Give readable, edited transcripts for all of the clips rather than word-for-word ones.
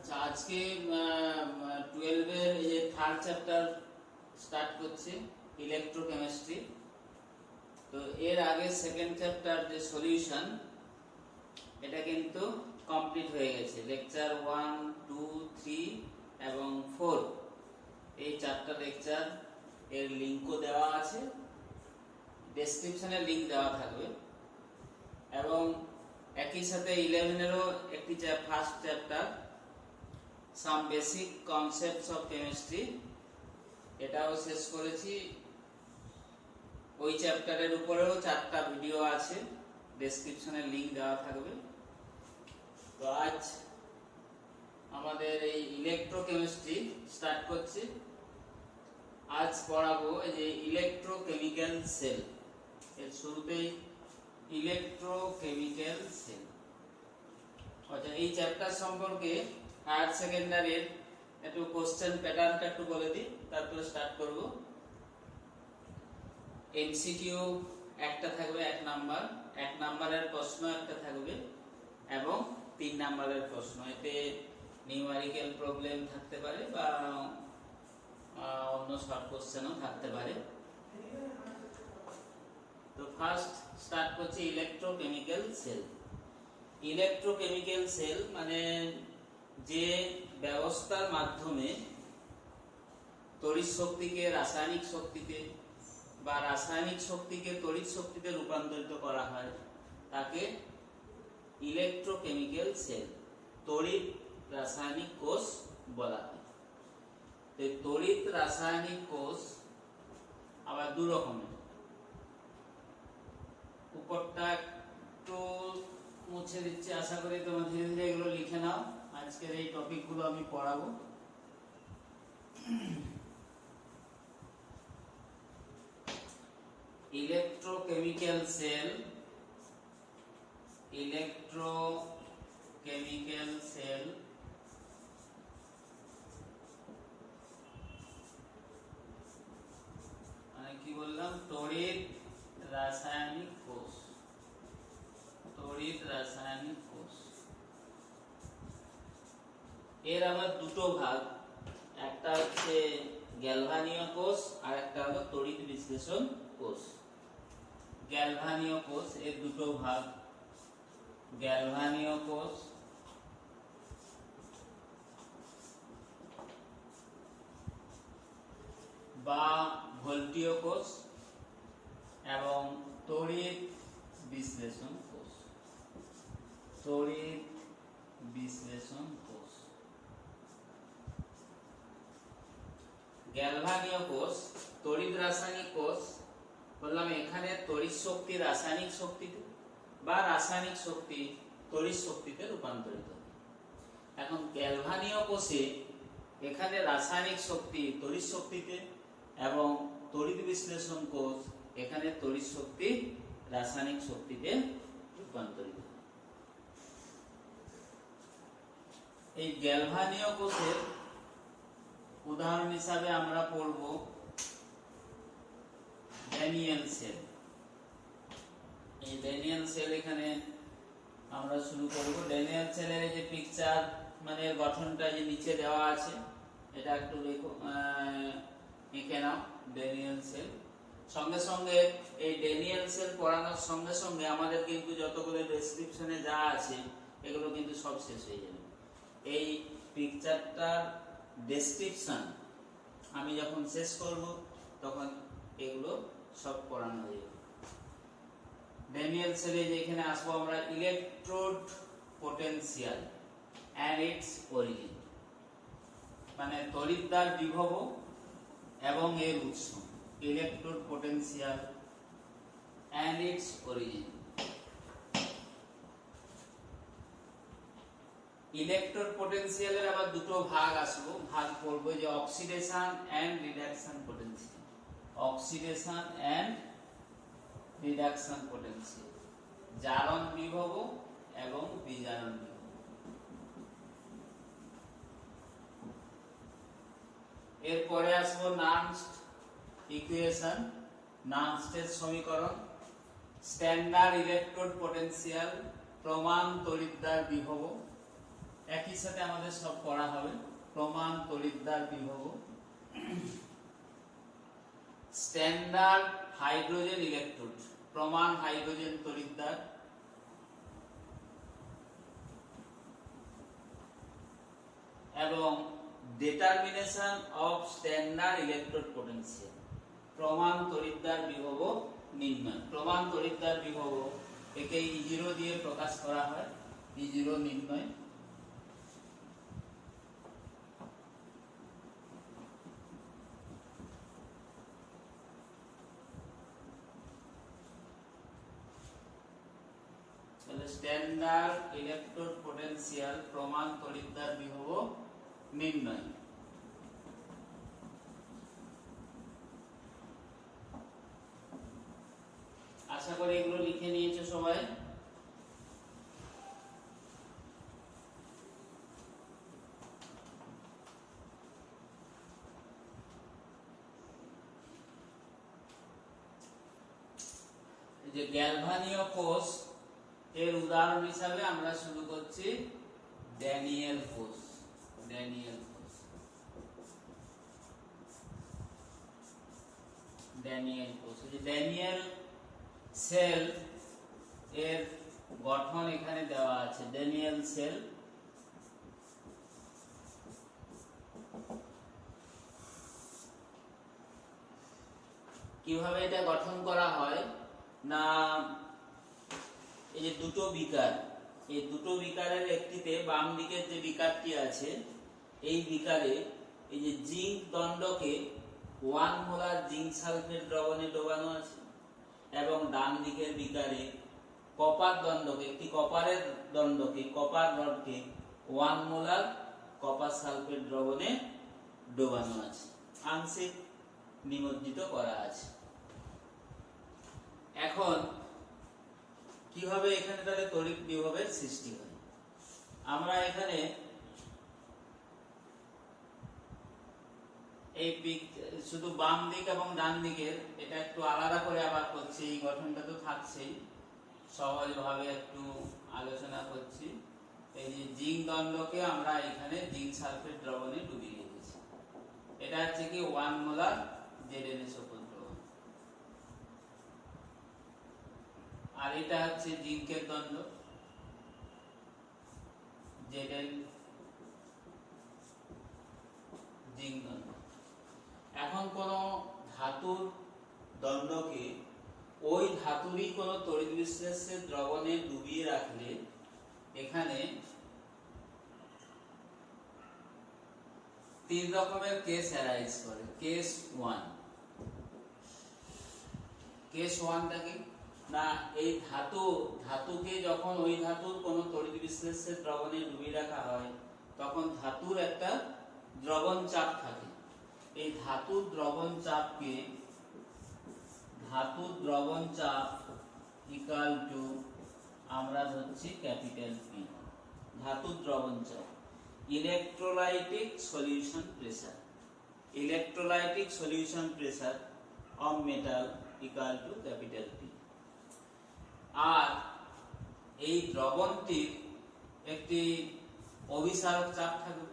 আচ্ছা, আজকে 12 এর এই যে থার্ড চ্যাপ্টার স্টার্ট করছে ইলেকট্রোকেমিস্ট্রি। তো এর আগে সেকেন্ড চ্যাপ্টার যে সলিউশন, এটা কিন্তু কমপ্লিট হয়ে গেছে। লেকচার 1, 2, 3 এবং 4, এই চারটা লেকচার এর লিংকও দেওয়া আছে, ডেসক্রিপশনে লিংক দেওয়া থাকবে। এবং একই সাথে 11 এরও একটি first chapter some basic concepts of chemistry, এটাও শেষ করেছি। ওই চ্যাপ্টারের উপরেও 4টা ভিডিও আছে, ডেসক্রিপশনে লিংক দেওয়া থাকবে। তো আজ আমাদের এই ইলেকট্রোকেমিস্ট্রি স্টার্ট করছি। আজ পড়াবো এই যে ইলেকট্রোকেমিক্যাল সেল। এর শুরুতেই ইলেকট্রোকেমিক্যাল সেল। আচ্ছা, এই চ্যাপ্টার সম্পর্কে হায়ার সেকেন্ডারির একটু কোশ্চেন প্যাটার্নটা একটু বলে দিই, তারপরে স্টার্ট করব। এমসিকিউ একটা থাকবে 1 নাম্বার, 1 নাম্বারের প্রশ্ন একটা থাকবে এবং 3 নাম্বারের প্রশ্ন। এতে নিউমেরিক্যাল প্রবলেম থাকতে পারে বা অন্য শর্ট কোশ্চেনও থাকতে পারে। তো ফার্স্ট স্টার্ট করছি ইলেকট্রোকেমিক্যাল সেল। ইলেকট্রোকেমিক্যাল সেল মানে যে ব্যবস্থার মাধ্যমে তড়িৎ শক্তিকে রাসায়নিক শক্তিতে বা রাসায়নিক শক্তিকে তড়িৎ শক্তিতে রূপান্তরিত করা হয়, তাকে ইলেকট্রোকেমিক্যাল সেল, তড়িৎ রাসায়নিক কোষ বলা হয়। তো তড়িৎ রাসায়নিক কোষ আবার দু রকমের। উপরটা একটু মুছে দিচ্ছি, আশা করি তোমরা ধীরে ধীরে এগুলো লিখে নাও। আজকের এই টপিকগুলো আমি পড়াবো। ইলেকট্রোকেমিক্যাল সেল, ইলেকট্রোকেমিক্যাল সেল মানে কি বললাম? তড়িৎ রাসায়নিক কোষ, তড়িৎ রাসায়নিক কোষ। এর আবার দুটো ভাগ, একটা হচ্ছে গ্যালভানীয় কোষ আর একটা হলো তড়িৎ বিশ্লেষণ কোষ। গ্যালভানীয় কোষ এর দুটো ভাগ, গ্যালভানীয় কোষ বা ভোল্টীয় কোষ এবং তড়িৎ বিশ্লেষণ কোষ, তড়িৎ বিশ্লেষণ কোষ। গ্যালভানীয় কোষ, তড়িৎ রাসায়নিক কোষ বললাম, এখানে তড়িৎ শক্তি রাসায়নিক শক্তিতে বা রাসায়নিক শক্তি তড়িৎ শক্তিতে রূপান্তরিত হয়। এখন গ্যালভানীয় কোষে এখানে রাসায়নিক শক্তি তড়িৎ শক্তিতে এবং তড়িৎ বিশ্লেষণ কোষ এখানে তড়িৎ শক্তি রাসায়নিক শক্তিতে রূপান্তরিত হয়। এই গ্যালভানীয় কোষের উদাহরণ হিসাবে আমরা পড়ব ড্যানিয়েল সেল। এই ড্যানিয়েল সেল এখানে আমরা শুরু করব। ড্যানিয়েল সেলের এই যে পিকচার, মানে গঠনটা যে নিচে দেওয়া আছে, এটা একটু এঁকে নাও। ড্যানিয়েল সেল সঙ্গে সঙ্গে এই ড্যানিয়েল সেল পড়ানোর সঙ্গে সঙ্গে আমাদের কিন্তু যতগুলো ডেসক্রিপশনে যা আছে এগুলো কিন্তু সব শেষ হয়ে যাবে। এই পিকচারটার ডেসক্রিপশন আমি যখন শেষ করব তখন এগুলো সব পড়ানো হয়ে যাবে। ড্যানিয়েল সেলে যেখানে আসবো আমরা, electrode potential and its origin, মানে তড়িৎদ্বার বিভব এবং এর উৎস। Electrode potential and its origin. Electrode পোটেনশিয়ালের আবার দুটো ভাগ আসবো, ভাগ পড়বো যে oxidation and reduction potential, oxidation and reduction potential, জারণ বিভব এবং বিজারণ বিভব। এরপরে আসবো নার্নস্ট ইকুয়েশন, নার্নস্টের সমীকরণ, স্ট্যান্ডার্ড ইলেকট্রোড পোটেনশিয়াল, প্রমাণ তড়িৎদ্বার বিভব একই সাথে আমাদের সব পড়া হবে। প্রমাণ তড়িৎদ্বার বিভব, স্ট্যান্ডার্ড হাইড্রোজেন ইলেকট্রোড, প্রমাণ হাইড্রোজেন তড়িৎদ্বার, এবং determination of standard electrode potential, প্রমাণ তড়িৎদ্বার বিভব নির্ণয়। প্রমাণ তড়িৎদ্বার বিভব একে E0 দিয়ে প্রকাশ করা হয়, E0 নির্ণয়। স্ট্যান্ডার্ড ইলেকট্রোড পোটেনশিয়াল, প্রমাণ তড়িৎদ্বার বিভব নির্ণয়। আশা করি এগুলো লিখে নিয়েছো সবাই। এই যে গ্যালভানীয় কোষ এর উদাহরণ হিসাবে আমরা শুরু করছি ড্যানিয়েল কোষ। ড্যানিয়েল কোষ, ড্যানিয়েল কোষ, এই যে ড্যানিয়েল সেল এর গঠন এখানে দেওয়া আছে। ড্যানিয়েল সেল কিভাবে এটা গঠন করা হয় না, এই যে দুটো বিকার, এই দুটো বিকারের একটিতে বাম দিকের যে বিকারটি আছে এই বিকারে এই যে জিঙ্ক দণ্ডকে 1 মোলার জিঙ্ক সালফেট দ্রবণে ডোবানো আছে, এবং ডান দিকের বিকারে কপার দণ্ডকে, একটি কপারের দণ্ডকে, কপার রডকে 1 মোলার কপার সালফেট দ্রবণে ডোবানো আছে, আংশিক নিমজ্জিত করা আছে। এখন কিভাবে এখানে তাহলে তড়িৎ বিভবের সৃষ্টি হয়? আমরা এখানে এই শুধু বাম দিক এবং ডান দিকের এটা একটু আলাদা করে আবার করছি। এই গঠনটা তো থাকছেই, সহজভাবে একটু আলোচনা করছি। এই যে জিঙ্ক দণ্ডকে আমরা এখানে জিঙ্ক সালফেট দ্রবণে ডুবিয়ে রেখেছি। এটা হচ্ছে কি 1 মোলার ZnSO4 দ্রবণ, আর এটা হচ্ছে জিঙ্কের দণ্ড Zn, জিঙ্ক দণ্ড। এখন কোন ধাতুর দণ্ডকে ওই ধাতুরই কোন তড়িৎ বিশ্লেষ্যের দ্রবণে ডুবিয়ে রাখলে এখানে 3 রকমের কেস অ্যারাইজ করে। কেস 1, কেস 1টা কি না, এই ধাতুকে যখন ওই ধাতুর কোন তড়িৎ বিশ্লেষ্যের দ্রবণে ডুবিয়ে রাখা হয় তখন ধাতুর একটা দ্রবণ চাপ থাকে। এই ধাতুর দ্রবণ চাপকে, ধাতুর দ্রবণ চাপ ইকুয়াল টু আমরা ধরছি ক্যাপিটাল পি। ধাতুর দ্রবণ চাপ, electrolytic solution pressure, electrolytic solution pressure of metal equal to capital P. আর এই দ্রবণটির একটি অভিসারক চাপ থাকবে,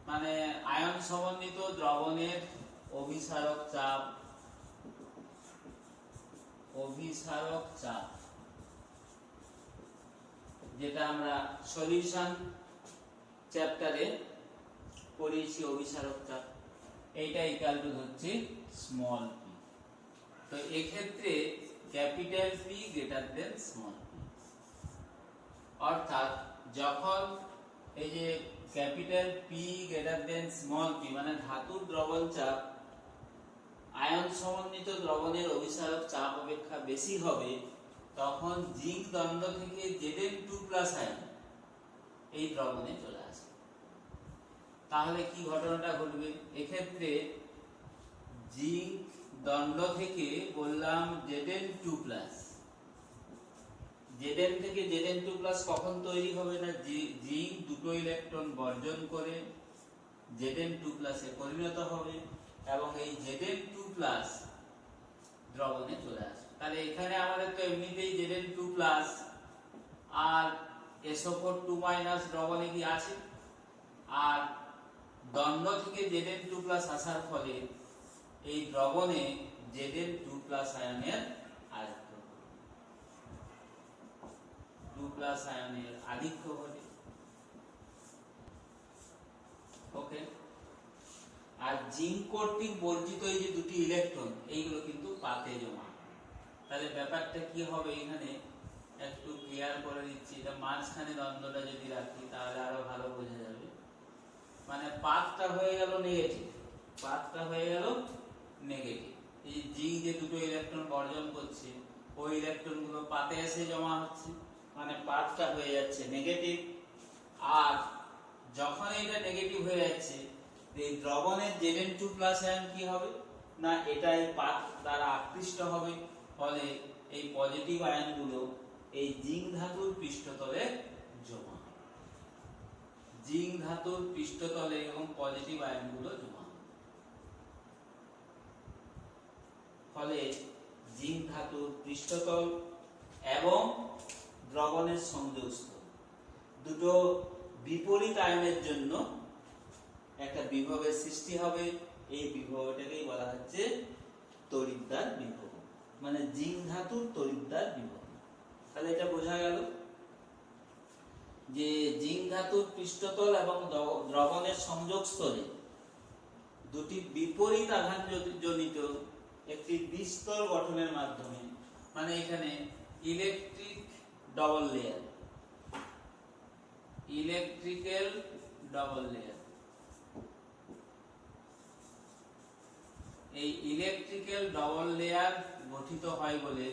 মানে আয়ন সমন্বিত দ্রবণের অভিসারক চাপ, অভিসারক চাপ যেটা আমরা সলিউশন চ্যাপ্টারে পড়িয়েছি, অভিসারক চাপ, এইটা ইকুয়াল টু হচ্ছে স্মল পি। তো এক্ষেত্রে capital P greater than small P, অর্থাৎ যখন এই যে capital P greater than small P মানে ধাতুর দ্রবণ চাপ আয়ন সমন্বিত দ্রবণের অভিসারক চাপ অপেক্ষা বেশি হবে, তখন জিঙ্ক দণ্ড থেকে Zn2+ আয়ন এই দ্রবণে চলে আসে। তাহলে কি ঘটনাটা ঘটবে? এক্ষেত্রে জিঙ্ক দণ্ড থেকে বললাম Zn2+, Zn থেকে Zn2+ কখন তৈরি হবে না, জিঙ্ক দুটো ইলেকট্রন বর্জন করে Zn2+ এ পরিণত হবে এবং এই Zn2+ দ্রবণে চলে আসবে। তাহলে এখানে আমাদের তো এমনিতেই Zn2+ আর SO4 2- দ্রবণে কি আছে, আর দণ্ড থেকে Zn2+ আসার ফলে এই দ্রবণে Zn2+ আয়নের আধিক্য, 2+ আয়নের আধিক্য ঘটে। ওকে, আর জিঙ্ক কর্তৃক বর্জিত এই যে দুটি ইলেকট্রন, এইগুলো কিন্তু পাতে জমা। তাহলে ব্যাপারটা কি হবে এখানে একটু ক্লিয়ার করে দিচ্ছি। এটা মাঝখানে দ্বন্দ্বটা যদি রাখি তাহলে আরো ভালো বোঝা যাবে। মানে পাতটা হয়ে গেল নেগেটিভ, পাতটা হয়ে গেল নেগেটিভ। এই জিঙ্ক যে দুটো ইলেকট্রন বর্জন করছে, ওই ইলেকট্রন গুলো পাতে এসে জমা হচ্ছে, মানে পাতটা হয়ে যাচ্ছে নেগেটিভ। আর যখন এটা নেগেটিভ হয়ে যাচ্ছে, এই দ্রবণের Zn2+ আয়ন কি হবে না, এটা এই পাত দ্বারা আকৃষ্ট হবে, ফলে এই পজিটিভ আয়নগুলো এই জিঙ্ক ধাতুর পৃষ্ঠতলে জমা হবে। জিঙ্ক ধাতুর পৃষ্ঠতলে এবং পজিটিভ আয়নগুলো জমা হবে, ফলে জিঙ্ক ধাতুর পৃষ্ঠতল এবং দ্রবণের সংযোগস্থল দুটো বিপরীত আয়নের জন্য একটা বিভবের সৃষ্টি হবে। এই বিভবটাকেই বলা হচ্ছে তড়িৎদ্বার বিভব, মানে জিঙ্ক ধাতুর তড়িৎদ্বার বিভব। তাহলে এটা বোঝা গেল যে জিঙ্ক ধাতুর পৃষ্ঠতল এবং দ্রবণের সংযোগস্থলে দুটি বিপরীত আধান জনিত একটি দ্বিস্তর গঠনের মাধ্যমে, মানে এখানে electric double layer, electrical double layer, এই ইলেকট্রিক্যাল ডবল লেয়ার গঠিত হয় বলে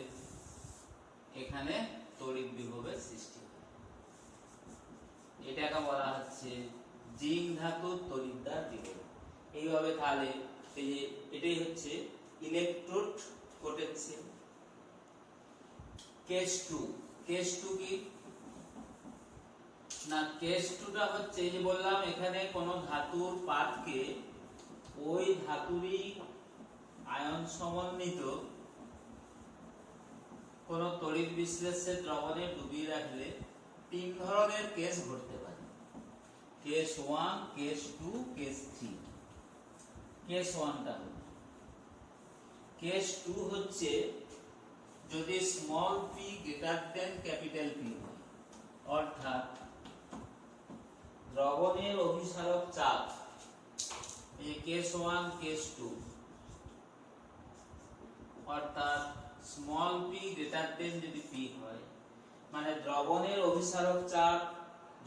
এখানে তড়িৎ বিভবের সৃষ্টি হয়। এটাকে বলা হচ্ছে জিঙ্ক ধাতুর তড়িৎদ্বার বিভব। এইভাবে তাহলে এই যে এটাই হচ্ছে ইলেকট্রোড পোটেনশিয়াল। কেস 2, কেস 2 কি না, কেস 2টা হচ্ছে এই যে বললাম এখানে কোন ধাতুর পাতকে ওই ধাতুরই আয়ন সমন্বিত কোন তড়িৎ বিশ্লেষ্যের দ্রবণে ডুবিয়ে রাখলে তিন ধরনের কেস ঘটতে পারে, কেস 1, কেস 2, কেস 3। কেস 1টা হলো, কেস 2 হচ্ছে যদি small p greater than capital P হয়, অর্থাৎ দ্রবণের অভিসারক চাপ, এই কেস 1, কেস 2, অর্থাৎ স্মল p গ্রেটার দেন যদি p হয়, মানে দ্রবণের অভিসারক চাপ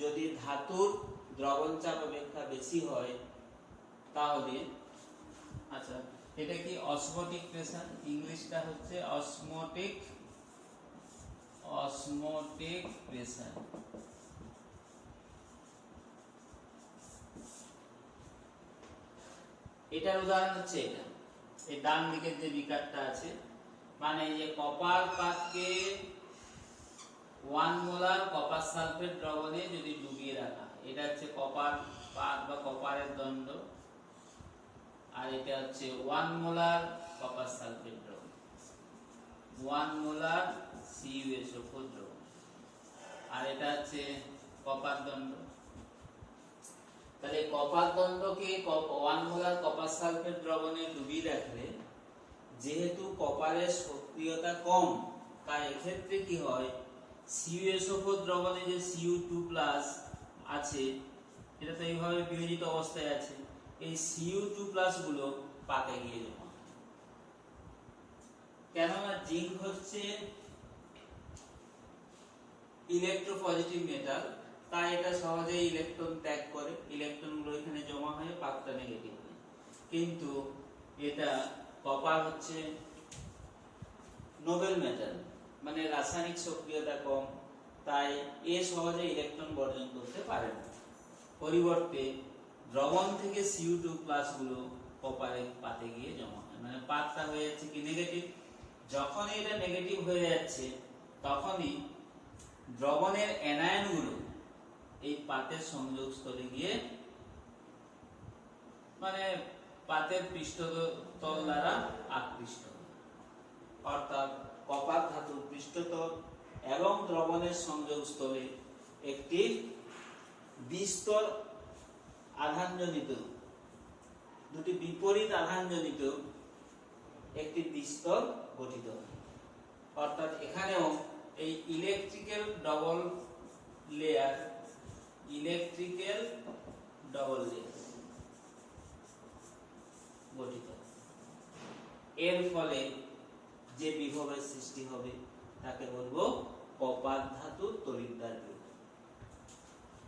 যদি ধাতুর দ্রবণ চাপ অপেক্ষা বেশি হয়, তাহলে আচ্ছা এটা কি অসমোটিক প্রেসার, ইংলিশটা হচ্ছে অসমোটিক প্রেসার। এটার উদাহরণ হচ্ছে এটা, এই ডান দিকের যে বিকারটা আছে, মানে এই যে কপার পাতকে 1 মোলার কপার সালফেট দ্রবণে যদি ডুবিয়ে রাখা, এটা হচ্ছে কপার পাত বা কপারের দণ্ড, আর এটা হচ্ছে 1 মোলার কপার সালফেট দ্রবণ, 1 মোলার CuSO4 দ্রবণ, আর এটা হচ্ছে কপার দণ্ড। তাহলে কপার দণ্ডকে 1 মোলার কপার সালফেট দ্রবণে ডুবিয়ে রাখলে যেহেতু কপারের সক্রিয়তা কম, তাই এক্ষেত্রে কি হয়, CuSO4 দ্রবণে যে Cu2+ আছে, এটা তো এইভাবে বিয়োজিত অবস্থায় আছে, এই Cu2+ গুলো পাতে গিয়ে জমা হয়। কেননা জিঙ্ক হচ্ছে ইলেকট্রোপজিটিভ মেটাল, তাই এটা সহজেই ইলেকট্রন ত্যাগ করে, ইলেকট্রনগুলো এখানে জমা হয়ে পাতটা নেগেটিভ হয়। কিন্তু এটা কপার হচ্ছে নোবেল মেটাল, মানে রাসায়নিক সক্রিয়তা কম, তাই এ সহজে ইলেকট্রন বর্জন করতে পারে না। পরিবর্তে দ্রবণ থেকে Cu2+ গুলো কপারে পাতে গিয়ে জমা হয়, মানে পাতটা হয়ে যাচ্ছে কি নেগেটিভ। যখন এটা নেগেটিভ হয়ে যাচ্ছে তখনই দ্রবণের অ্যানায়নগুলো এই পাতের সংযোগস্থলে গিয়ে, মানে পাতের পৃষ্ঠতল দ্বারা আকৃষ্ট হয়, অর্থাৎ কপার ধাতুর পৃষ্ঠতল এবং দ্রবণের সংযোগস্থলে একটি দ্বিস্তর আধানজনিত, দুটি বিপরীত আধানজনিত একটি দ্বিস্তর গঠিত হয়। অর্থাৎ এখানেও এই ইলেকট্রিক্যাল ডবল লেয়ার গঠিত। এর ফলে যে বিভবের সৃষ্টি হবে তাকে বলবো কপার ধাতুর তড়িৎদ্বার বিভব।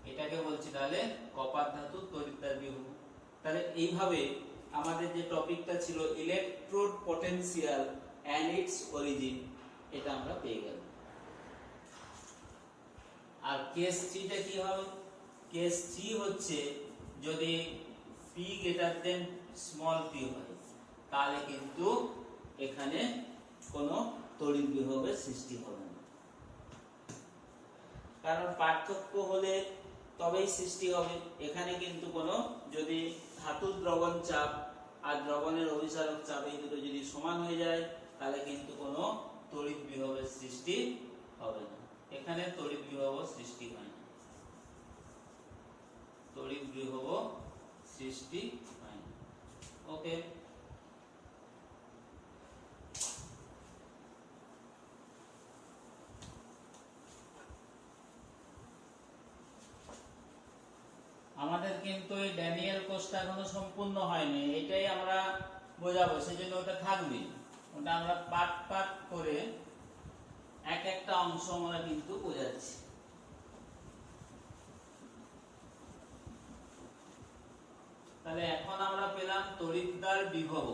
এটাকে বলছি তাহলে কপার ধাতুর তড়িৎদ্বার বিভব। তাহলে এইভাবে আমাদের যে টপিকটা ছিল electrode potential and its origin, এটা আমরা পেয়ে গেলাম। আর কেস 3 টা কি হবে? কেস 3 হচ্ছে যদি p greater than small p হয়, তাহলে কিন্তু এখানে কোনো তড়িৎ বিভবের সৃষ্টি হবে না। কারণ পার্থক্য হলে তবেই সৃষ্টি হবে। এখানে কিন্তু কোনো, যদি ধাতুর দ্রবণ চাপ আর দ্রবণের অভিসারক চাপ এই দুটো যদি সমান হয়ে যায়, তাহলে কিন্তু কোনো তড়িৎ বিভবের সৃষ্টি হবে না। এখানে তড়িৎ বিভব সৃষ্টি হয় না, তড়িৎ বিভব সৃষ্টি হয় না। ওকে, আমাদের কিন্তু এই ড্যানিয়েল কোর্সটা এখনো সম্পূর্ণ হয়নি, এটাই আমরা বোঝাবো, সেজন্য ওটা থাকবে। ওটা আমরা পার্ট পার্ট করে এক একটা অংশ আমরা কিন্তু বোঝাচ্ছি। তাহলে এখন আমরা পেলাম তড়িৎদ্বার বিভব,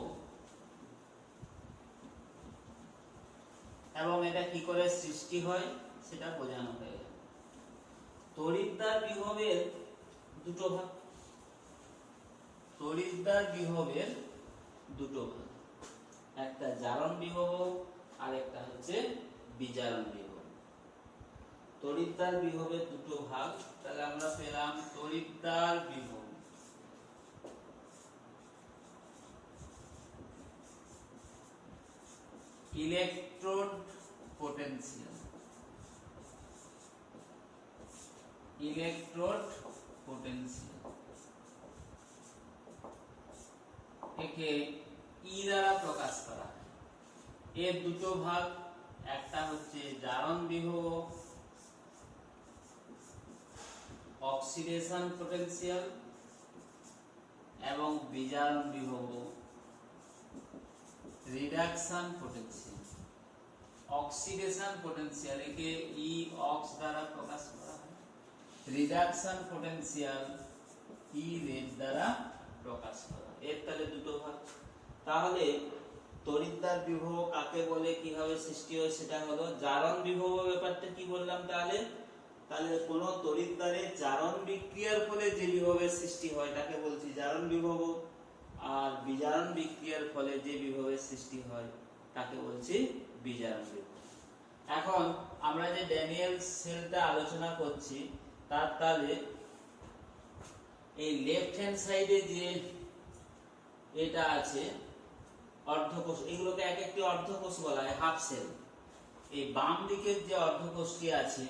এবং এটা কি করে সৃষ্টি হয় সেটা বোঝানো হয়ে গেল। তড়িৎদ্বার বিভবের দুটো ভাগ, তড়িৎদ্বার বিভবের দুটো ভাগ, একটা জারণ বিভব আর একটা হচ্ছে বিজারণ বিভব। তড়িৎদ্বার বিভবের দুটো ভাগ, তাহলে আমরা পেলাম তড়িৎদ্বার বিভব, ইলেকট্রোড পোটেনশিয়াল, ইলেকট্রোড পোটেনশিয়াল, একে ই দ্বারা প্রকাশ করা হয়। এর দুটো ভাগ, একটা হচ্ছে জারণ বিভব, অক্সিডেশন পোটেনশিয়াল, এবং বিজারণ বিভব, রিডাকশন পোটেনশিয়াল। অক্সিডেশন পোটেনশিয়াল একে ই অক্স দ্বারা প্রকাশ করা হয়, রিডাকশন পোটেনশিয়াল ই রেড দ্বারা প্রকাশ করা হয়। এর তাহলে দুটো ভাগ। তাহলে তড়িৎদ্বার বিভব কাকে বলে, কিভাবে সৃষ্টি হয়, সেটা হলো জারণ বিভব। ব্যাপারটা কি বললাম তাহলে? তাহলে কোন তড়িৎদ্বারে জারণ বিক্রিয়ার ফলে যে বিভবের সৃষ্টি হয় তাকে বলছি জারণ বিভব, আর বিজারণ বিক্রিয়ার ফলে যে বিভবের সৃষ্টি হয় তাকে বলছি বিজারণ বিভব। এখন আমরা যে ড্যানিয়েল সেলটা আলোচনা করছি, তার তাহলে এই লেফট হ্যান্ড সাইডে যে এটা আছে অর্ধকোষ, এগুলোকে এক একটি অর্ধকোষ বলা হয়, হাফ সেল। এই বাম দিকের যে অর্ধকোষটি আছে,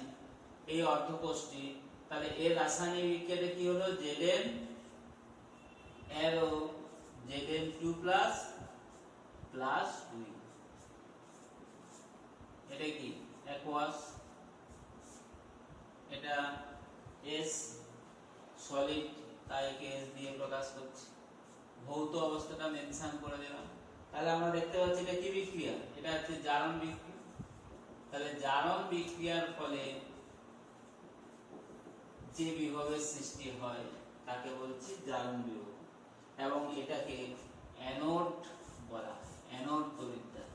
এই অর্ধকোষটি, তাহলে এর রাসায়নিক বিক্রিয়াটা কি হলো? Zn অ্যারো Zn2 প্লাস 2, এটা কি অ্যাকোয়াস, এটা S সলিড, তাই একে S দিয়ে প্রকাশ করছি। ভৌত অবস্থাটা মেনশন করে দিলাম। তাহলে আমরা দেখতে পাচ্ছি এটা কি বিক্রিয়া? এটা হচ্ছে জারণ বিক্রিয়া। তাহলে জারণ বিক্রিয়ার ফলে যে বিভবের সৃষ্টি হয় তাকে বলছি জারণ বিভব, এবং এটাকে অ্যানোড বলা হয়, অ্যানোড তড়িৎদ্বার,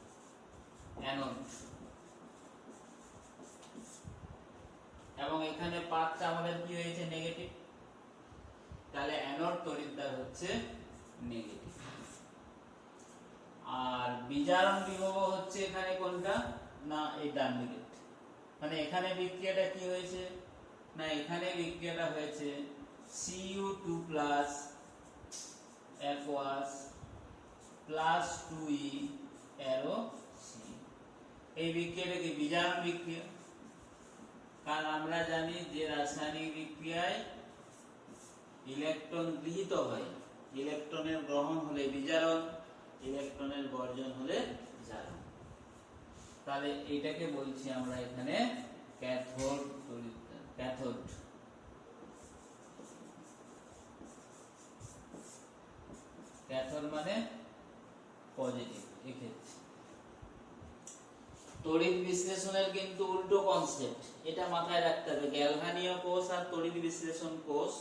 অ্যানোড। এবং এখানে পাতটা আমাদের কি হয়েছে? নেগেটিভ। তাহলে অ্যানোড তড়িৎদ্বার হচ্ছে নেগেটিভ। আর বিজারণ বিভব হচ্ছে এখানে কোনটা? না, এই ডান দিকে। মানে এখানে বিক্রিয়াটা কি হয়েছে? না, এখানে বিক্রিয়াটা হয়েছে Cu2 plus aqueous plus 2E arrow C। এই বিক্রিয়াটা কি বিজারণ বিক্রিয়া। কারণ আমরা জানি যে রাসায়নিক বিক্রিয়ায় ইলেকট্রন গৃহীত হয়, ইলেকট্রনের গ্রহণ হলে বিজারণ, ইলেকট্রনের বর্জন হলে জারণ। তাহলে এটাকে বলছি আমরা এখানে ক্যাথোড তড়িৎদ্বার। ক্যাথোড ক্যাথোড মানে পজিটিভ। এক্ষেত্রে তড়িৎ বিশ্লেষণের কিন্তু উল্টো কনসেপ্ট, এটা মাথায় রাখতে হবে। গ্যালভানীয় কোষ আর তড়িৎ বিশ্লেষণ কোষ,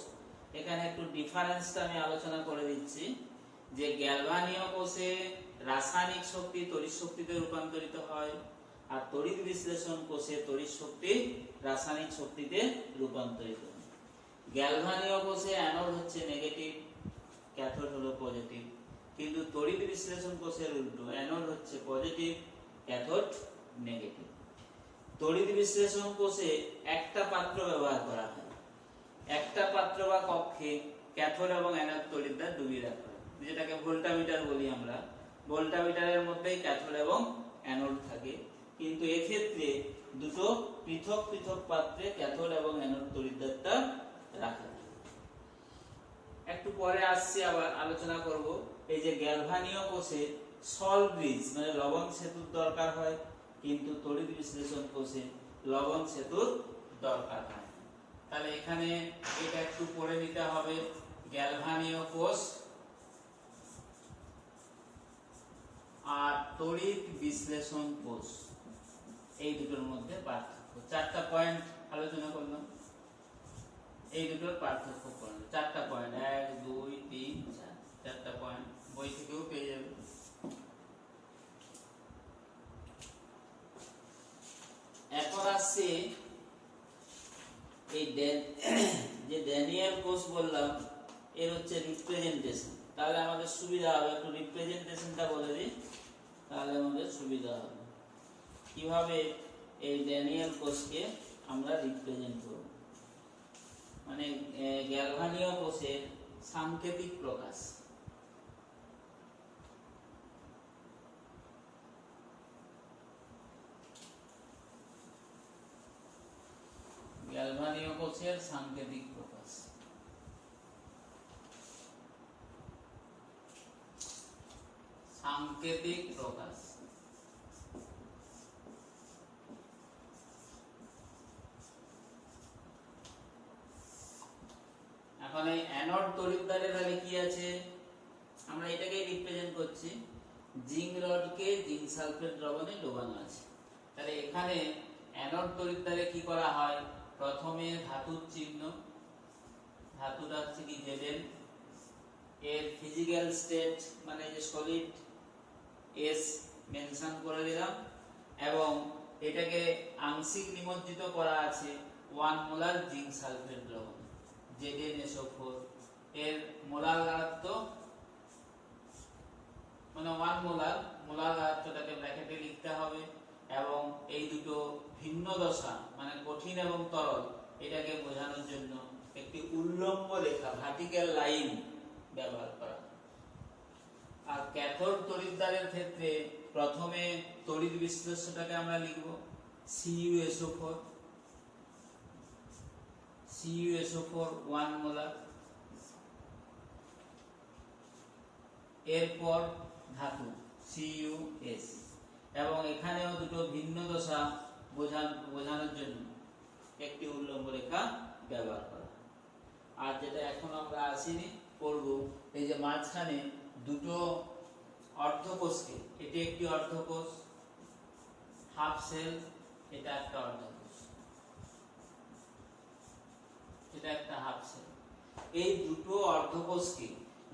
এখানে একটু ডিফারেন্সটা আমি আলোচনা করে দিচ্ছি। যে গ্যালভানীয় কোষে রাসায়নিক শক্তি তড়িৎ শক্তিতে রূপান্তরিত হয়, আর তড়িৎ বিশ্লেষণ কোষে তড়িৎ শক্তি রাসায়নিক শক্তিতে রূপান্তরিত হয়। গ্যালভানীয় কোষে অ্যানোড হচ্ছে নেগেটিভ, ক্যাথোড হলো পজিটিভ। কিন্তু তড়িৎ বিশ্লেষণ কোষের উল্টো, অ্যানোড হচ্ছে পজিটিভ, ক্যাথোড নেগেটিভ। তড়িৎ বিশ্লেষণ কোষে একটা পাত্র ব্যবহার করা হয়, একটা পাত্র বা কক্ষে ক্যাথোড এবং অ্যানোড তড়িৎদ্বার ডুবিয়ে রাখা হয়, যেটাকে ভোল্টামিটার বলি আমরা। ভোল্টামিটারের মধ্যেই ক্যাথোড এবং অ্যানোড থাকে, কিন্তু এক্ষেত্রে দুটো পৃথক পৃথক পাত্রে ক্যাথোড এবং অ্যানোড তড়িৎদ্বারটা রাখা হয়। একটু পরে আসছি, আবার আলোচনা করব। এই যে গ্যালভানীয় কোষে সল ব্রিজ মানে লবণ সেতুর দরকার হয়, কিন্তু তড়িৎ বিশ্লেষণ কোষে লবণ সেতুর দরকার হয়। তাহলে এখানে এটা একটু পড়ে নিতে হবে। গ্যালভানীয় কোষ আর তড়িৎ বিশ্লেষণ কোষ, এই দুটোর মধ্যে পার্থক্য। 4টা পয়েন্ট আলোচনা করলাম, এই দুটোর পার্থক্য করলাম। 4টা পয়েন্ট, 1 2 3 4, 4টা পয়েন্ট বই থেকেও পেয়ে যাবে। এখন আসছে এই যে ড্যানিয়েল কোষ বললাম, এর হচ্ছে রিপ্রেজেন্টেশন। তাহলে আমাদের সুবিধা হবে, একটু রিপ্রেজেন্টেশনটা বলে দিই, তাহলে আমাদের সুবিধা হবে। কিভাবে এই ড্যানিয়েল কোষকে আমরা রিপ্রেজেন্ট করব, মানে গ্যালভানীয় কোষের সাংকেতিক প্রকাশ। গ্যালভানীয় কোষের সাংকেতিক প্রকাশ। সাংকেতিক প্রকাশ এখন এই অ্যানোড তড়িৎদ্বারে তাহলে কি আছে, আমরা এটাকে রিপ্রেজেন্ট করছি। জিঙ্ক রডকে জিঙ্ক সালফেট দ্রবণে ডোবানো আছে। তাহলে এখানে অ্যানোড তড়িৎদ্বারে কি করা হয়, প্রথমে ধাতুর চিহ্ন, ধাতুটা হচ্ছে কি Zn, এর ফিজিক্যাল স্টেট মানে যে সলিড S মেনশন করে দিলাম, এবং এটাকে আংশিক নিমজ্জিত করা আছে 1 মোলার জিঙ্ক সালফেট দ্রবণ ZnSO4। এর মোলার ঘনত্ব মানে 1 মোলার, মোলার ঘনত্বটাকে ব্র্যাকেটে লিখতে হবে। এবং এই দুটো ভিন্ন দশা মানে কঠিন এবং তরল, এটাকে বোঝানোর জন্য একটি উল্লম্ব রেখা ভার্টিক্যাল লাইন ব্যবহার করা। আর ক্যাথোড তড়িৎদ্বারের ক্ষেত্রে প্রথমে তড়িৎ বিশ্লেষ্যটাকে আমরা লিখব CuSO4, CuSO4 1 মোলার। এরপর ধাতু CuS, এবং এখানেও দুটো ভিন্ন দশা বোঝানোর জন্য একটি উল্লম্ব রেখা ব্যবহার করা। আর যেটা এখন আমরা আসিনি করব, এই যে মাঝখানে দুটো অর্ধকোষকে, এটি একটি অর্ধকোষ হাফ সেল, এটা একটা অর্ধকোষ, এটা একটা হাফ সেল। এই দুটো অর্ধকোষকে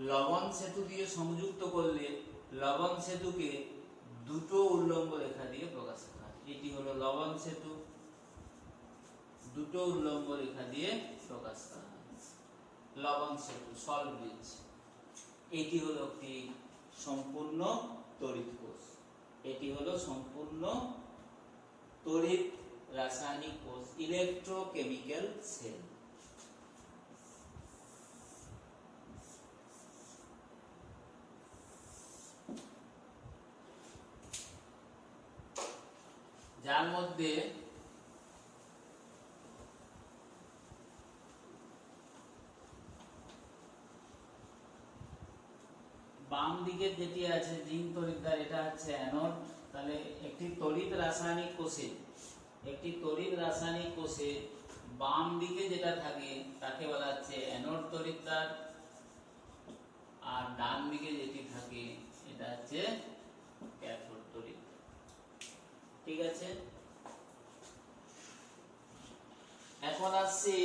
লবণ সেতু দিয়ে সংযুক্ত করলে লবণ সেতুকে দুটো উল্লম্ব রেখা দিয়ে প্রকাশ করা হয়। এটি হলো লবণ সেতু, দুটো উল্লম্ব রেখা দিয়ে প্রকাশ করা হয় লবণ সেতু, সল ব্রিজ। এটি হলো একটি সম্পূর্ণ তড়িৎ কোষ, এটি হলো সম্পূর্ণ তড়িৎ রাসায়নিক কোষ, ইলেকট্রোকেমিক্যাল সেল। যার মধ্যে বাম দিকে যেটি আছে জিঙ্ক তড়িৎদ্বার, এটা হচ্ছে অ্যানোড। তাহলে একটি তড়িৎ রাসায়নিক কোষে বাম দিকে যেটা থাকে তাকে বলা হচ্ছে অ্যানোড তড়িৎদ্বার, আর ডান দিকে যেটি থাকে এটা হচ্ছে ক্যাথোড তড়িৎদ্বার। ঠিক আছে, এখন আসছি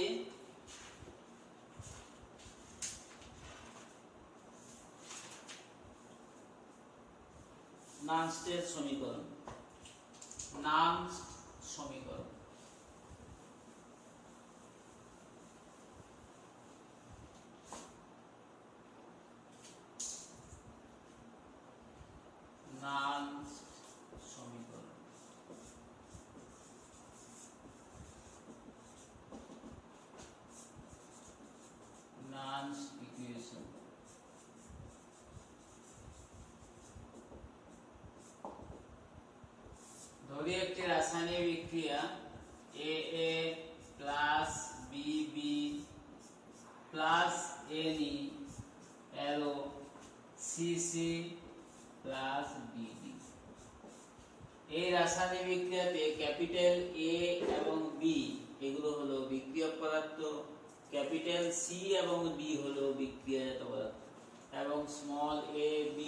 নানস্টের সমীকরণ। নানস্ট সমীকরণ নানস্ট সমীকরণ নানস্ট ইকুয়েশন। ধরি একটি রাসায়নিক বিক্রিয়া AA plus BB plus NE LO CC plus BD। এই রাসায়নিক বিক্রিয়াতে ক্যাপিটাল A এবং B এগুলো হলো বিক্রিয়ক পদার্থ, ক্যাপিটাল C এবং D হলো বিক্রিয়াজাত পদার্থ, এবং small a b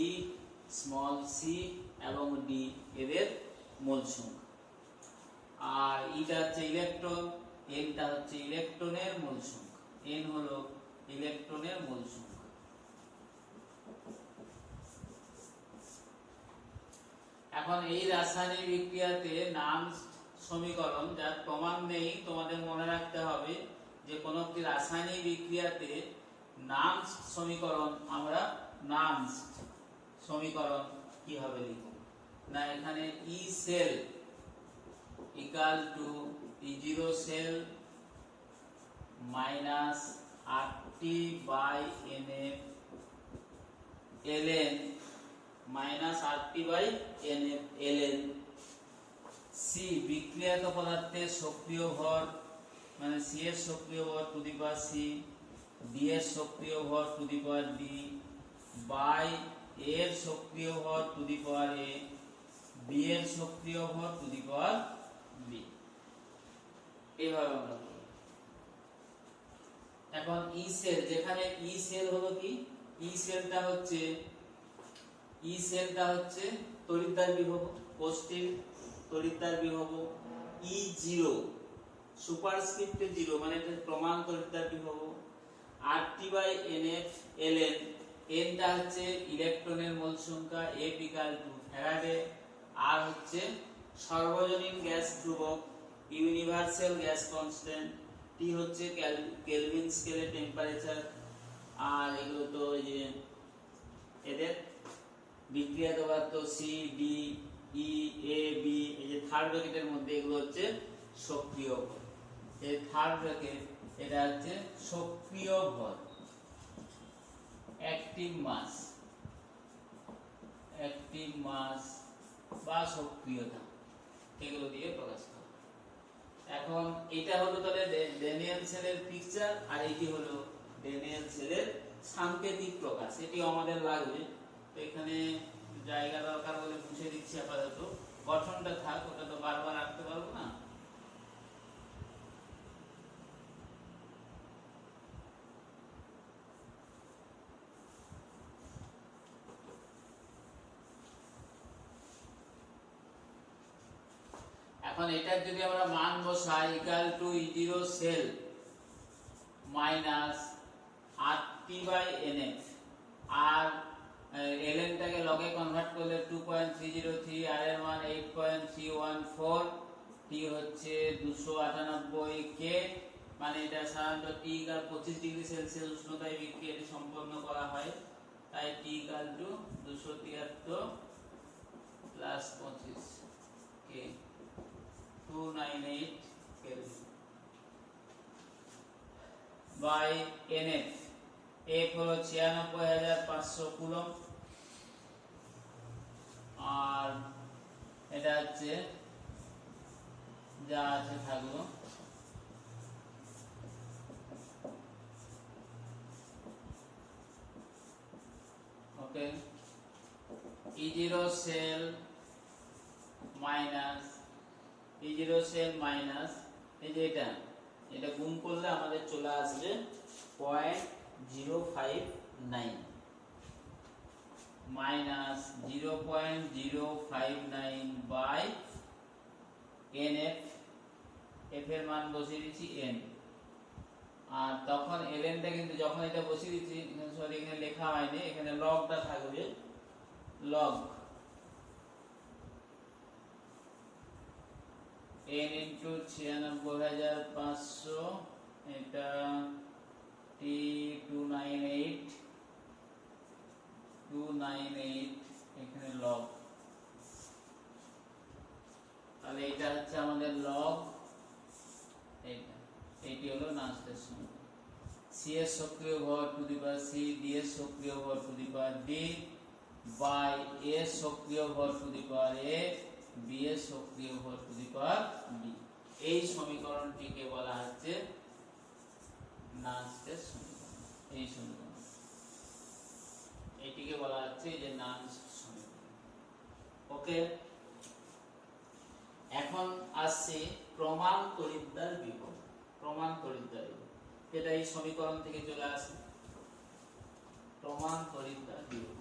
small c এবং d এদের মোল সংখ্যা। আর এটা হচ্ছে ইলেকট্রন, nটা হচ্ছে ইলেকট্রনের মোল সংখ্যা, n হলো ইলেকট্রনের মোল সংখ্যা। এখন এই রাসায়নিক বিক্রিয়াতে নানস্ট সমীকরণ, যার প্রমাণ নেই, তোমাদের মনে রাখতে হবে যে কোন একটি রাসায়নিক বিক্রিয়াতে নানস্ট সমীকরণ, আমরা নানস্ট সমীকরণ কিভাবে লিখব না, এখানে E cell equal to E0 cell minus RT by NF ln minus RT by NF ln C বিক্রিয়াত পদার্থের সক্রিয় ভর, মানে C এর সক্রিয় ভর to the power C, D এর সক্রিয় ভর to the power D by এর সক্রিয় ভর to the power A, B এর সক্রিয় ভর টু দি পাওয়ার B। এইভাবে আমরা করব। এখন E সেল, যেখানে E সেল হলো কি, E সেলটা হচ্ছে তড়িৎদ্বার বিভব, কোষটির তড়িৎদ্বার বিভব E0 সুপারস্ক্রিপ্টে 0 মানে এটা প্রমাণ তড়িৎদ্বার বিভব, RT by NF ln, n টা হচ্ছে ইলেকট্রনের মোল সংখ্যা, F ইকুয়াল টু ফ্যারাডে, আর হচ্ছে সর্বজনীন গ্যাস ধ্রুবক ইউনিভার্সাল গ্যাস কনস্ট্যান্ট, T হচ্ছে কেলভিন স্কেলে টেম্পারেচার, আর এগুলো তো এই যে এদের বিক্রিয়া পদার্থ C D E A B, এই যে থার্ড ব্র্যাকেটের মধ্যে এগুলো হচ্ছে সক্রিয় ভর, এই থার্ড ব্র্যাকেট এটা হচ্ছে সক্রিয় ভর, অ্যাক্টিভ মাস বা সক্রিয়তা, এগুলো দিয়ে প্রকাশ করা। এখন এটা হলো তাহলে ড্যানিয়েল সেলের পিকচার, আর এটি হলো ড্যানিয়েল সেলের সাংকেতিক প্রকাশ, এটি আমাদের লাগবে। তো এখানে জায়গা দরকার বলে মুছে দিচ্ছি আপাতত, গঠনটা থাক, ওটা তো বারবার রাখতে পারবো না। এখন এটার যদি আমরা মান বসাই equal to E0 cell minus RT by NF, আর ln টাকে লগে কনভার্ট করলে 2.303, r এর মান 8.314, t হচ্ছে 298 K, মানে এটা সাধারণত T ইকুয়াল 25 ডিগ্রি সেলসিয়াস উষ্ণতায় বিক্রিয়াটি সম্পন্ন করা হয়, তাই T equal to 273 plus 25 K 298 kelvin by NF, F হলো 96500 কুলম্ব, আর এটা হচ্ছে যা আছে থাকলো। Okay. E0 cell minus E0 cell minus এই যে এটা গুণ করলে আমাদের চলে আসবে 0.059 মাইনাস 0.059 বাই NF, F এর মান বসিয়ে দিচ্ছি n, আর তখন ln টা কিন্তু যখন এটা বসিয়ে দিচ্ছি, সরি এখানে লেখা হয়নি, এখানে লগটা থাকবে, log n ইনটু 96,500, এটা T298 এখানে log, তাহলে এটা হচ্ছে আমাদের log, এইটি হলো নান্সটের সমীকরণ। C এর সক্রিয় ভর to the power C, D এর সক্রিয় ভর to the power D by A এর সক্রিয় ভর to the power A, B এর সক্রিয় ভর টু দি পাওয়ার B। এই সমীকরণটিকে বলা হচ্ছে নান্সটের সমীকরণ। এই সমীকরণ এইটিকে বলা হচ্ছে যে নান্সট সমীকরণ। ওকে, এখন আসছে প্রমাণ তড়িৎদ্বার বিভব। প্রমাণ তড়িৎদ্বার বিভব এটা এই সমীকরণ থেকে চলে আসে, প্রমাণ তড়িৎদ্বার বিভব।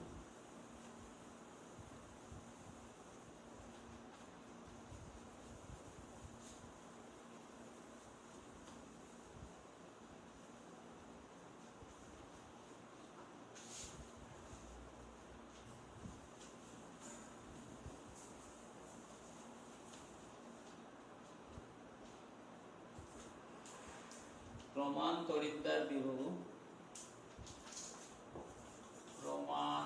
প্রমাণ তড়িৎদ্বার বিভব, প্রমাণ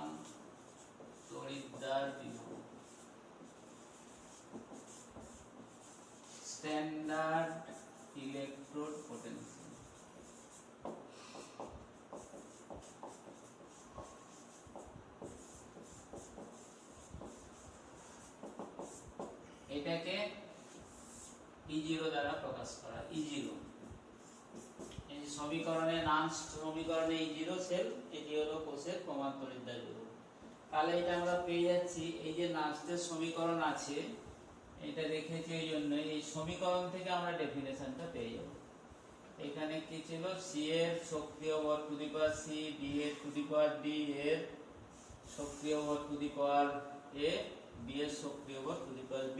তড়িৎদ্বার বিভব, স্ট্যান্ডার্ড ইলেকট্রোড পোটেনশিয়াল। এটাকে E0 দ্বারা প্রকাশ করা, E0 সমীকরণে নান্সট সমীকরণে E0 সেল, এটি হলো কোষের প্রমাণ তড়িৎদ্বার বিভব। তাহলে এটা আমরা পেয়ে যাচ্ছি, এই যে নান্সটের সমীকরণ আছে এটা রেখেছি এই জন্য, এই সমীকরণ থেকে আমরা ডেফিনেশনটা পেয়ে যাব। এখানে কি ছিল, C এর সক্রিয় ভর to the power C, D এর টু দি পাওয়ার D এর সক্রিয় ভর to the power A, B এর সক্রিয় ভর টু দি পাওয়ার B।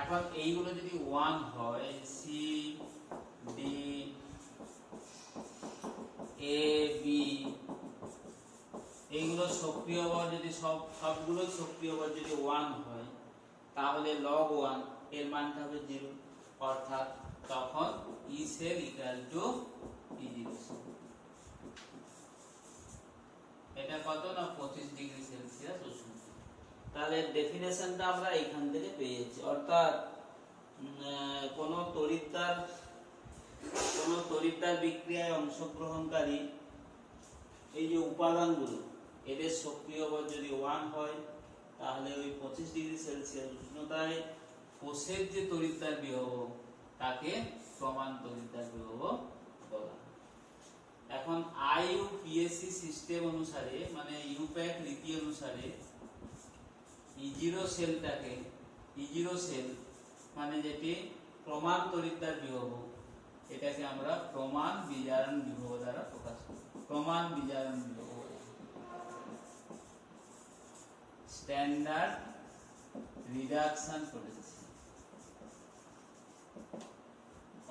এখন এইগুলো যদি 1 হয়, C, D, A, B, এইগুলো সক্রিয় ভর যদি সবগুলো সক্রিয় ভর যদি 1 হয়, তাহলে log 1 এর মানটা হবে 0, অর্থাৎ তখন E cell equal to E0 cell. এটা কত না 25 ডিগ্রি সেলসিয়াস উষ্ণ। তাহলে ডেফিনেশনটা আমরা এখান থেকে পেয়ে যাচ্ছি, অর্থাৎ কোন তড়িৎদ্বার বিক্রিয়ায় অংশগ্রহণকারী এই যে উপাদানগুলো, এদের সক্রিয় ভর যদি 1 হয়, তাহলে ওই 25 ডিগ্রি সেলসিয়াস উষ্ণতায় কোষের যে তড়িৎদ্বার বিভব তাকে প্রমাণ তড়িৎদ্বার বিভব বলা হয়। এখন IUPAC সিস্টেম অনুসারে, মানে ইউপ্যাক রীতি অনুসারে, E0 সেলটাকে, E0 সেল মানে যেটি প্রমাণ তড়িৎদ্বার বিভব, এটাকে আমরা প্রমাণ বিজারণ বিভব দ্বারা প্রকাশ করি। প্রমাণ বিজারণ বিভব, স্ট্যান্ডার্ড রিডাকশন পোটেনশিয়াল।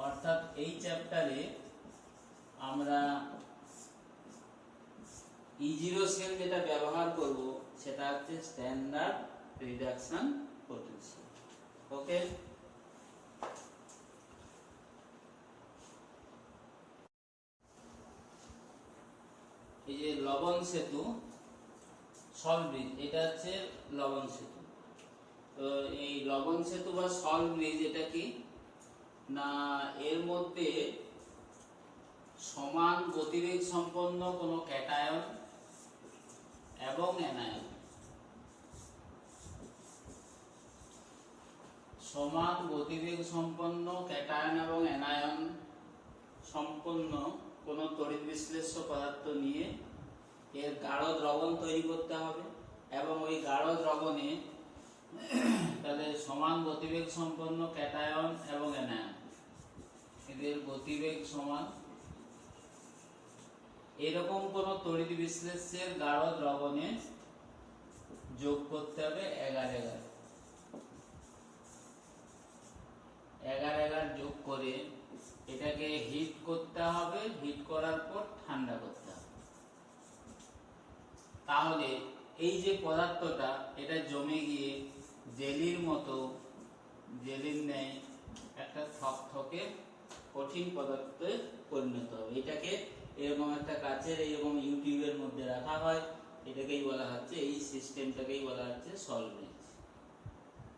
অর্থাৎ এই চ্যাপ্টারে আমরা E0 সেল যেটা ব্যবহার করব সেটা হচ্ছে স্ট্যান্ডার্ড রিডাকশন পোটেনশিয়াল। ওকে, এই যে লবণ সেতু, সল্ট ব্রিজ, এটা হচ্ছে লবণ সেতু। তো এই লবণ সেতু বা সল্ট ব্রিজ এটা কি না, এর মধ্যে সমান গতিবেগ সম্পন্ন কোনো ক্যাটায়ন এবং অ্যানায়ন, সমান গতিবেগ সম্পন্ন ক্যাটায়ন এবং অ্যানায়ন সম্পন্ন কোনো তড়িৎ বিশ্লেষ্য পদার্থ নিয়ে এর গাঢ় দ্রবণ তৈরি করতে হবে এবং ওই গাঢ় দ্রবণে তাদের সমান গতিবেগ সম্পন্ন ক্যাটায়ন এবং অ্যানায়ন, এদের গতিবেগ সমান। এরকম কোন তড়িৎ বিশ্লেষ্যের গাঢ় দ্রবণে যোগ করতে হবে 11 যোগ করে এটাকে হিট করতে হবে, হিট করার পর ঠান্ডা করতে হবে। তাহলে এই যে পদার্থটা এটা জমে গিয়ে জেলির মতো, জেলির ন্যায় একটা থকথকে কঠিন পদার্থে পরিণত হবে। এটাকে এরকম একটা কাচের এরকম ইউটিউবের মধ্যে রাখা হয়, এটাকেই বলা হচ্ছে, এই সিস্টেমটাকেই বলা হচ্ছে সলভেন্ট।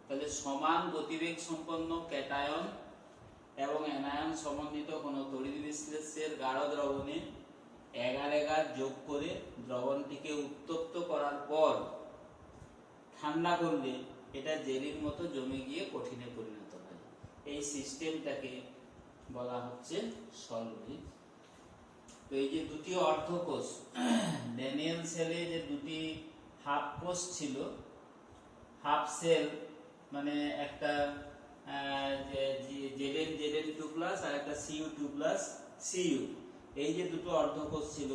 তাহলে সমান গতিবেগ সম্পন্ন ক্যাটায়ন এবং অ্যানায়ন সমন্বিত কোনো তড়িৎ বিশ্লেষ্যের গাঢ় দ্রবণে 11 যোগ করে দ্রবণটিকে উত্তপ্ত করার পর ঠান্ডা করলে এটা জেলির মতো জমে গিয়ে কঠিনে পরিণত হয়। এই সিস্টেমটাকে বলা হচ্ছে সলভেন্ট। তো এই যে দুটি অর্ধকোষ, ড্যানিয়েল সেলে যে দুটি হাফ কোষ ছিল, হাফ সেল মানে একটা Zn2+ আর একটা Cu2+, Cu, এই যে দুটো অর্ধকোষ ছিল,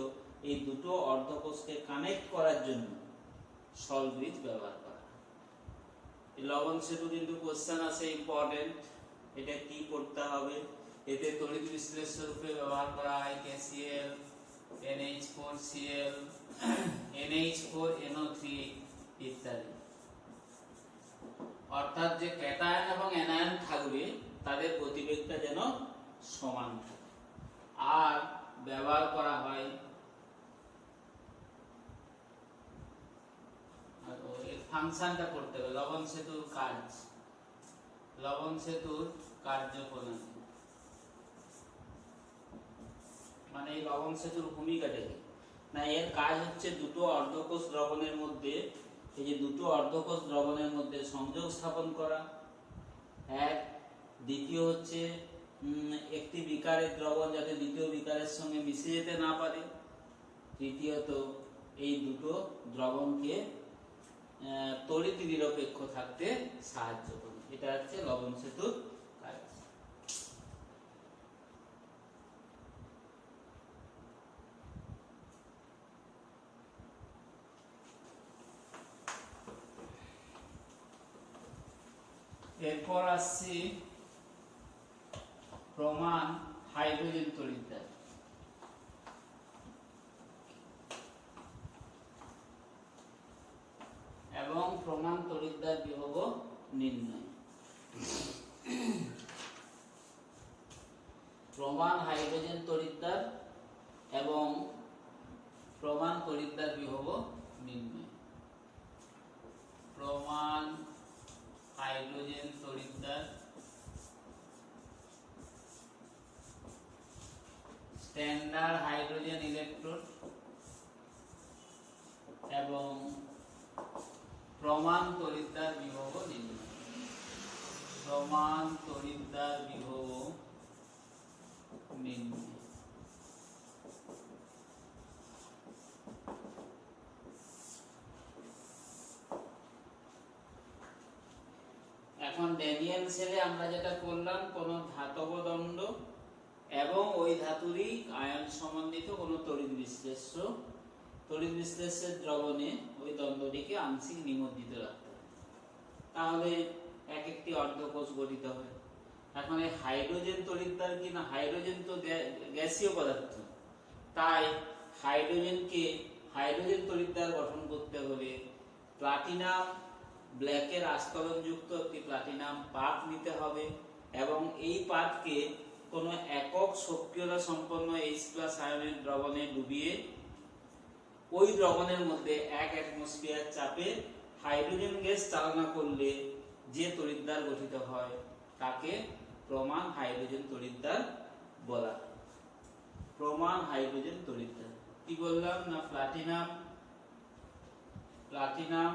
এই দুটো অর্ধকোষকে কানেক্ট করার জন্য সলব্রিজ ব্যবহার করা হয়। লবণ সেতু কিন্তু কোশ্চেন আছে, ইম্পর্টেন্ট, এটা কি করতে হবে। এতে তড়িৎ বিশ্লেষ্য রূপে ব্যবহার করা হয় KCl, NH4Cl, NH4NO3 ইত্যাদি। অর্থাৎ যে ক্যাটায়ন এবং অ্যানায়ন থাকবে তাদের গতিবেগটা যেন সমান থাকে। আর ব্যবহার করা হয় এর ফাংশনটা করতে হবে, লবণ সেতুর কাজ, লবণ সেতুর কার্যপ্রণালী, মানে এই লবণ সেতুর ভূমিকাটা কি না, এর কাজ হচ্ছে দুটো অর্ধকোষ দ্রবণের মধ্যে, এই যে দুটো অর্ধকোষ দ্রবণের মধ্যে সংযোগ স্থাপন করা এক, দ্বিতীয় হচ্ছে একটি বিকারের দ্রবণ যাতে দ্বিতীয় বিকারের সঙ্গে মিশে যেতে না পারে, তৃতীয়ত এই দুটো দ্রবণকে তড়িৎ নিরপেক্ষ থাকতে সাহায্য করে। এটা হচ্ছে লবণ সেতুর কাজ। এরপর আসছি প্রমাণ হাইড্রোজেন তড়িৎদ্বার। এবং প্রমাণ তড়িৎদ্বার বিভব নির্ণয়। প্রমাণ হাইড্রোজেন তড়িৎদ্বার এবং প্রমাণ তড়িৎদ্বার বিভব নির্ণয়। প্রমাণ হাইড্রোজেন তড়িৎদ্বার, স্ট্যান্ডার্ড হাইড্রোজেন ইলেকট্রোড এবং প্রমাণ তড়িৎদ্বার বিভব নির্ণয়। প্রমাণ তড়িৎদ্বার বিভব নির্ণয়। এখন ড্যানিয়েল সেলে আমরা যেটা করলাম, কোন ধাতব দণ্ড এবং ওই ধাতুরই আয়ন সমন্বিত কোন তড়িৎ বিশ্লেষ্যের দ্রবণে ওই দ্বন্দ্বটিকে আংশিক নিমজ্জিত রাখতে হবে, তাহলে এক একটি অর্ধকোষ গঠিত হয়। এখন এই হাইড্রোজেন তড়িৎদ্বার কি না, হাইড্রোজেন তো গ্যাসীয় পদার্থ, তাই হাইড্রোজেন তড়িৎদ্বার গঠন করতে হলে প্লাটিনাম ব্ল্যাকের আস্তরণযুক্ত একটি প্লাটিনাম পাত নিতে হবে এবং এই পাতকে কোনো একক সক্রিয়তা সম্পন্ন H+ আয়নের দ্রবণে ডুবিয়ে ওই দ্রবণের মধ্যে 1 অ্যাটমসফিয়ার চাপে হাইড্রোজেন গ্যাস চালনা করলে যে তড়িৎদ্বার গঠিত হয় তাকে প্রমাণ হাইড্রোজেন তড়িৎদ্বার বলা হয়। প্রমাণ হাইড্রোজেন তড়িৎদ্বার কি বললাম না, প্লাটিনাম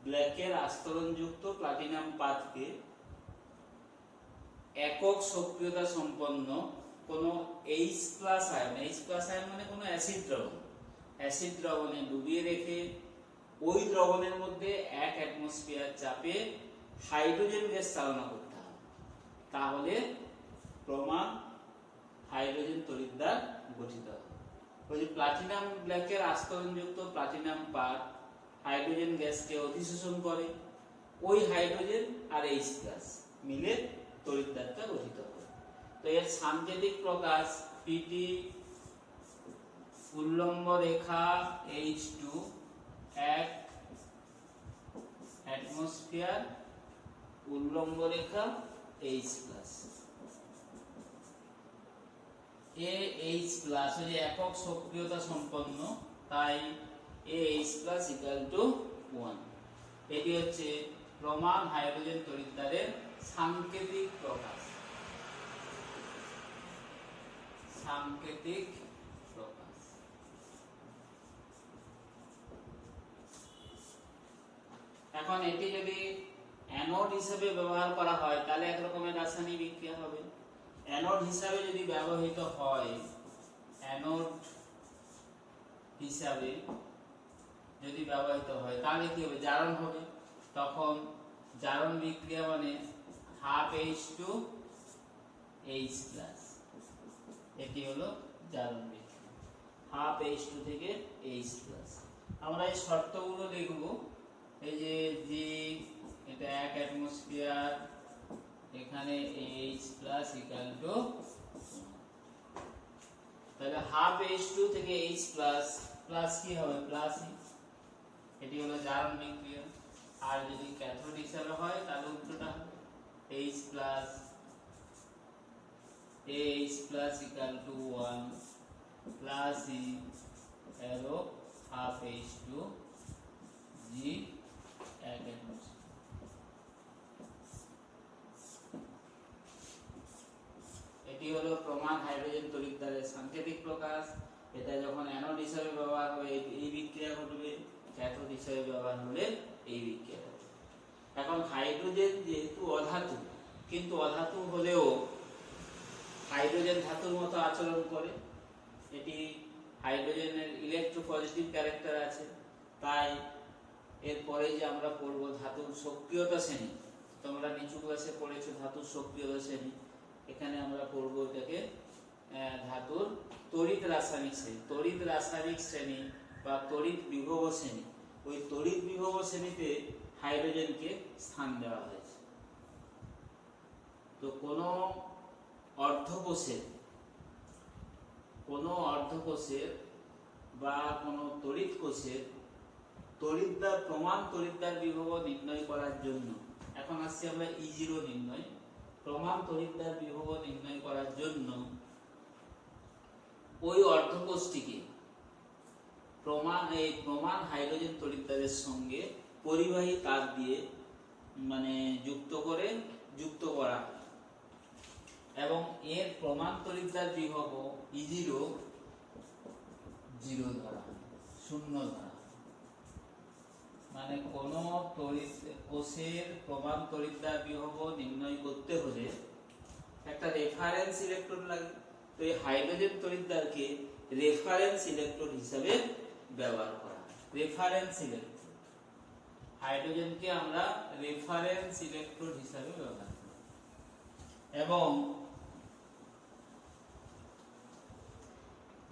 ব্ল্যাকের আস্তরণযুক্ত প্লাটিনাম পাতকে একক সক্রিয়তা সম্পন্ন কোন H+ আয়ন মানে কোন অ্যাসিড দ্রবণে ডুবিয়ে রেখে ওই দ্রবণের মধ্যে 1 অ্যাটমসফিয়ার চাপে হাইড্রোজেন গ্যাস চালনা করতে হবে, তাহলে প্রমাণ হাইড্রোজেন তড়িৎদ্বার গঠিত হবে। ওই যে প্লাটিনাম ব্ল্যাকের আস্তরণযুক্ত প্লাটিনাম পাত হাইড্রোজেন গ্যাসকে অধিশোষণ করে, ওই হাইড্রোজেন আর H+ মিলে তড়িৎদ্বারটা গঠিত হয়। তো এর সাংকেতিক প্রকাশ পিটি উল্লম্ব রেখা H2 1 অ্যাটমসফিয়ার উল্লম্ব রেখা H+। AH+ ওই যে একক সক্রিয়তা সম্পন্ন, তাই AH+ = 1। এটি হচ্ছে প্রমাণ হাইড্রোজেন তড়িৎদ্বারের সাংকেতিক প্রকাশ। সাংকেতিক প্রকাশ। এখন এটি যদি অ্যানোড হিসেবে ব্যবহার করা হয় তাহলে এক রকমের রাসায়নিক বিক্রিয়া হবে। অ্যানোড হিসাবে যদি ব্যবহৃত হয়, অ্যানোড হিসাবে যদি ব্যবহৃত হয় তাহলে কি হবে? জারণ হবে। তখন জারণ বিক্রিয়া মানে ½ H2H+, এটি হলো জারণ বিক্রিয়া, ½ H2 থেকে H+। আমরা এই শর্তগুলো লিখব। এই যে এটা 1 অ্যাটমসফিয়ার, এখানে H+ = তাহলে ½ H2 থেকে H+ প্লাস কি হবে? প্লাসই, এটি হলো জারণ বিক্রিয়া। আর যদি ক্যাথোড হিসাবে হয় তাহলে উল্টোটা হবে, H+ AH+ = 1 প্লাস E এরো ½ H2 G 1 অ্যাটমসফিয়ার। এটি হলো প্রমাণ হাইড্রোজেন তড়িৎদ্বারের সাংকেতিক প্রকাশ। এটা যখন অ্যানোড হিসেবে ব্যবহার হবে এই বিক্রিয়া ঘটবে, ক্যাথোড হিসেবে ব্যবহার হলে এই বিক্রিয়া ঘটবে। এখন হাইড্রোজেন যেহেতু অধাতু, কিন্তু অধাতু হলেও হাইড্রোজেন ধাতুর মতো আচরণ করে, এটি হাইড্রোজেনের ইলেকট্রোপজিটিভ ক্যারেক্টার আছে, তাই এরপরে যে আমরা পড়ব ধাতুর সক্রিয়তা শ্রেণী, তোমরা নিচু ক্লাসে পড়েছো ধাতুর সক্রিয়তা শ্রেণী, এখানে আমরা পড়ব এটাকে ধাতুর তড়িৎ রাসায়নিক শ্রেণী। তড়িৎ রাসায়নিক শ্রেণী বা তড়িৎ বিভব শ্রেণী, ওই তড়িৎ বিভব শ্রেণীতে হাইড্রোজেনকে স্থান দেওয়া হয়েছে। তো কোনো অর্ধকোষের বা কোনো তড়িৎ কোষের তড়িৎদ্বার প্রমাণ তড়িৎদ্বার বিভব নির্ণয় করার জন্য, এখন আসছি আমরা E0 নির্ণয়, প্রমাণ তড়িৎদ্বার বিভব নির্ণয় করার জন্য ওই অর্ধকোষটিকে প্রমাণ হাইড্রোজেন তড়িৎদ্বারের সঙ্গে পরিবাহী তার দিয়ে যুক্ত করা হয় এবং এর প্রমাণ তড়িৎদ্বার বিভব E0 0 ধরা হয়, 0 ধরা হয়। মানে কোন কোষের প্রমাণ তড়িৎদ্বার বিভব নির্ণয় করতে হলে একটা রেফারেন্স ইলেকট্রন লাগে। তো এই হাইড্রোজেন তড়িৎদ্বারকে রেফারেন্স ইলেকট্রন হিসেবে ব্যবহার করা হয়। রেফারেন্স ইলেকট্রন, হাইড্রোজেনকে আমরা রেফারেন্স ইলেকট্রন হিসেবে ব্যবহার করি। এবং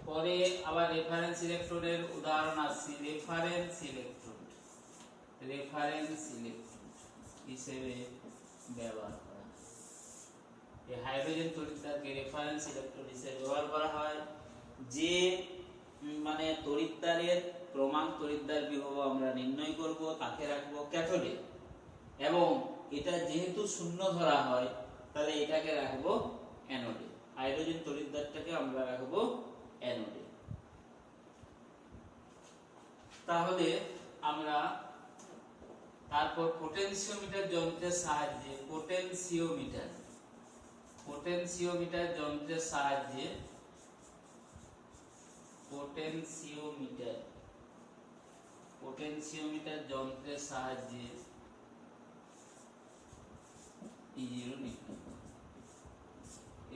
পরে আবার রেফারেন্স ইলেকট্রনের উদাহরণ আসছে, রেফারেন্স ইলেকট্রন হিসেবে ব্যবহার করা হয়। এই হাইড্রোজেন তড়িৎদ্বারকে রেফারেন্স ইলেকট্রন হিসেবে ব্যবহার করা হয়। যে তড়িৎদ্বারের প্রমাণ তড়িৎদ্বার বিভব আমরা নির্ণয় করব তাকে রাখবো ক্যাথোডে, এবং এটা যেহেতু 0 ধরা হয় তাহলে এটাকে রাখবো অ্যানোডে। হাইড্রোজেন তড়িৎদ্বারটাকে আমরা রাখবো অ্যানোডে। তাহলে আমরা তারপর পোটেনশিওমিটার যন্ত্রের সাহায্যে পোটেনশিওমিটার যন্ত্রের সাহায্যে E0 নির্ণয় করা।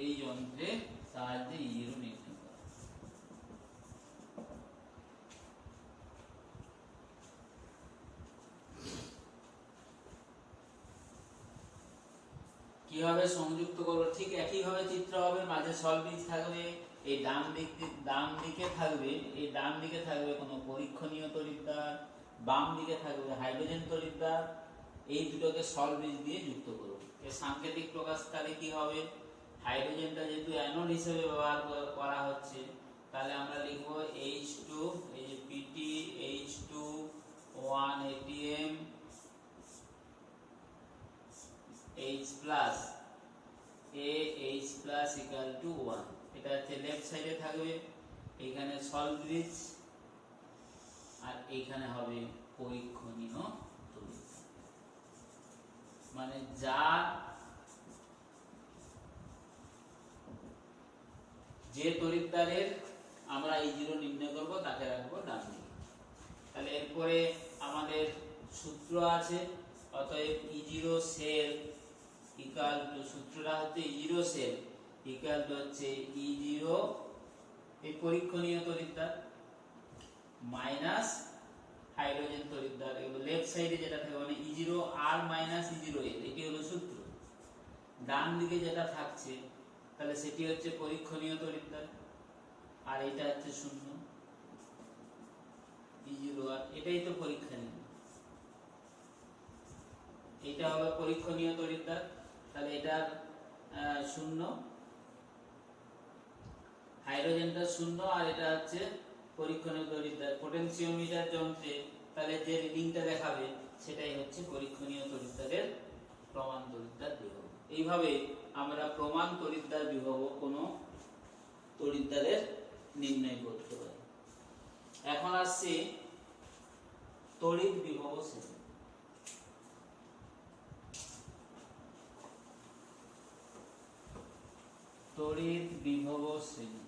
এই যন্ত্রের সাহায্যে E0 নির্ণয় করা। কিভাবে সংযুক্ত করব, ঠিক একইভাবে চিত্র হবে। মাঝে সলব্রিজ থাকবে, এই ডান দিকে থাকবে, এই ডান দিকে থাকবে কোনো পরীক্ষণীয় তড়িৎদ্বার, বাম দিকে থাকবে হাইড্রোজেন তড়িৎদ্বার। এই দুটোকে সলব্রিজ দিয়ে যুক্ত করব। এর সাংকেতিক প্রকাশকারী কি হবে, হাইড্রোজেনটা যেহেতু অ্যানোড হিসেবে ব্যবহার করা হচ্ছে, তাহলে আমরা লিখব H2, এই যে Pt H2 1 ATM H plus AH plus equal to 1। এটা হচ্ছে লেফট সাইডে থাকবে, এইখানে সলব্রিজ আর এইখানে হবে পরীক্ষণীয় তড়িৎ, মানে যে তড়িৎদ্বারের আমরা E0 নির্ণয় করব তাকে রাখবো ডান দিকে। তাহলে এরপরে আমাদের সূত্র আছে, অতএব E0 সেল ইকুয়াল টু, সূত্রটা হচ্ছে E0 সেল ইকুয়াল টু হচ্ছে E0 এই পরীক্ষণীয় তড়িৎদ্বার মাইনাস হাইড্রোজেন তড়িৎদ্বার। এবার লেফট সাইডে যেটা থাকবে মানে E0 R minus E0 L, এটি হলো সূত্র। ডান দিকে যেটা থাকছে তাহলে সেটি হচ্ছে পরীক্ষণীয় তড়িৎদ্বার, আর এটা হচ্ছে শূন্য E0 আর এটাই তো পরীক্ষণীয়, এটা হবে পরীক্ষণীয় তড়িৎদ্বার। তাহলে এটা শূন্য, হাইড্রোজেনটা শূন্য, আর এটা হচ্ছে পরীক্ষণীয় তড়িৎদ্বার। পটেনশিওমিটার যন্ত্রে তাহলে যে রিডিংটা দেখাবে সেটাই হচ্ছে পরীক্ষণীয় তড়িৎদ্বারের প্রমাণ তড়িৎদ্বার বিভব। এইভাবে আমরা প্রমাণ তড়িৎদ্বার বিভব কোনো তড়িৎদ্বারের নির্ণয় করতে পারি। এখন আসছে তড়িৎ বিভব শ্রেণী। তড়িৎ বিভব শ্রেণী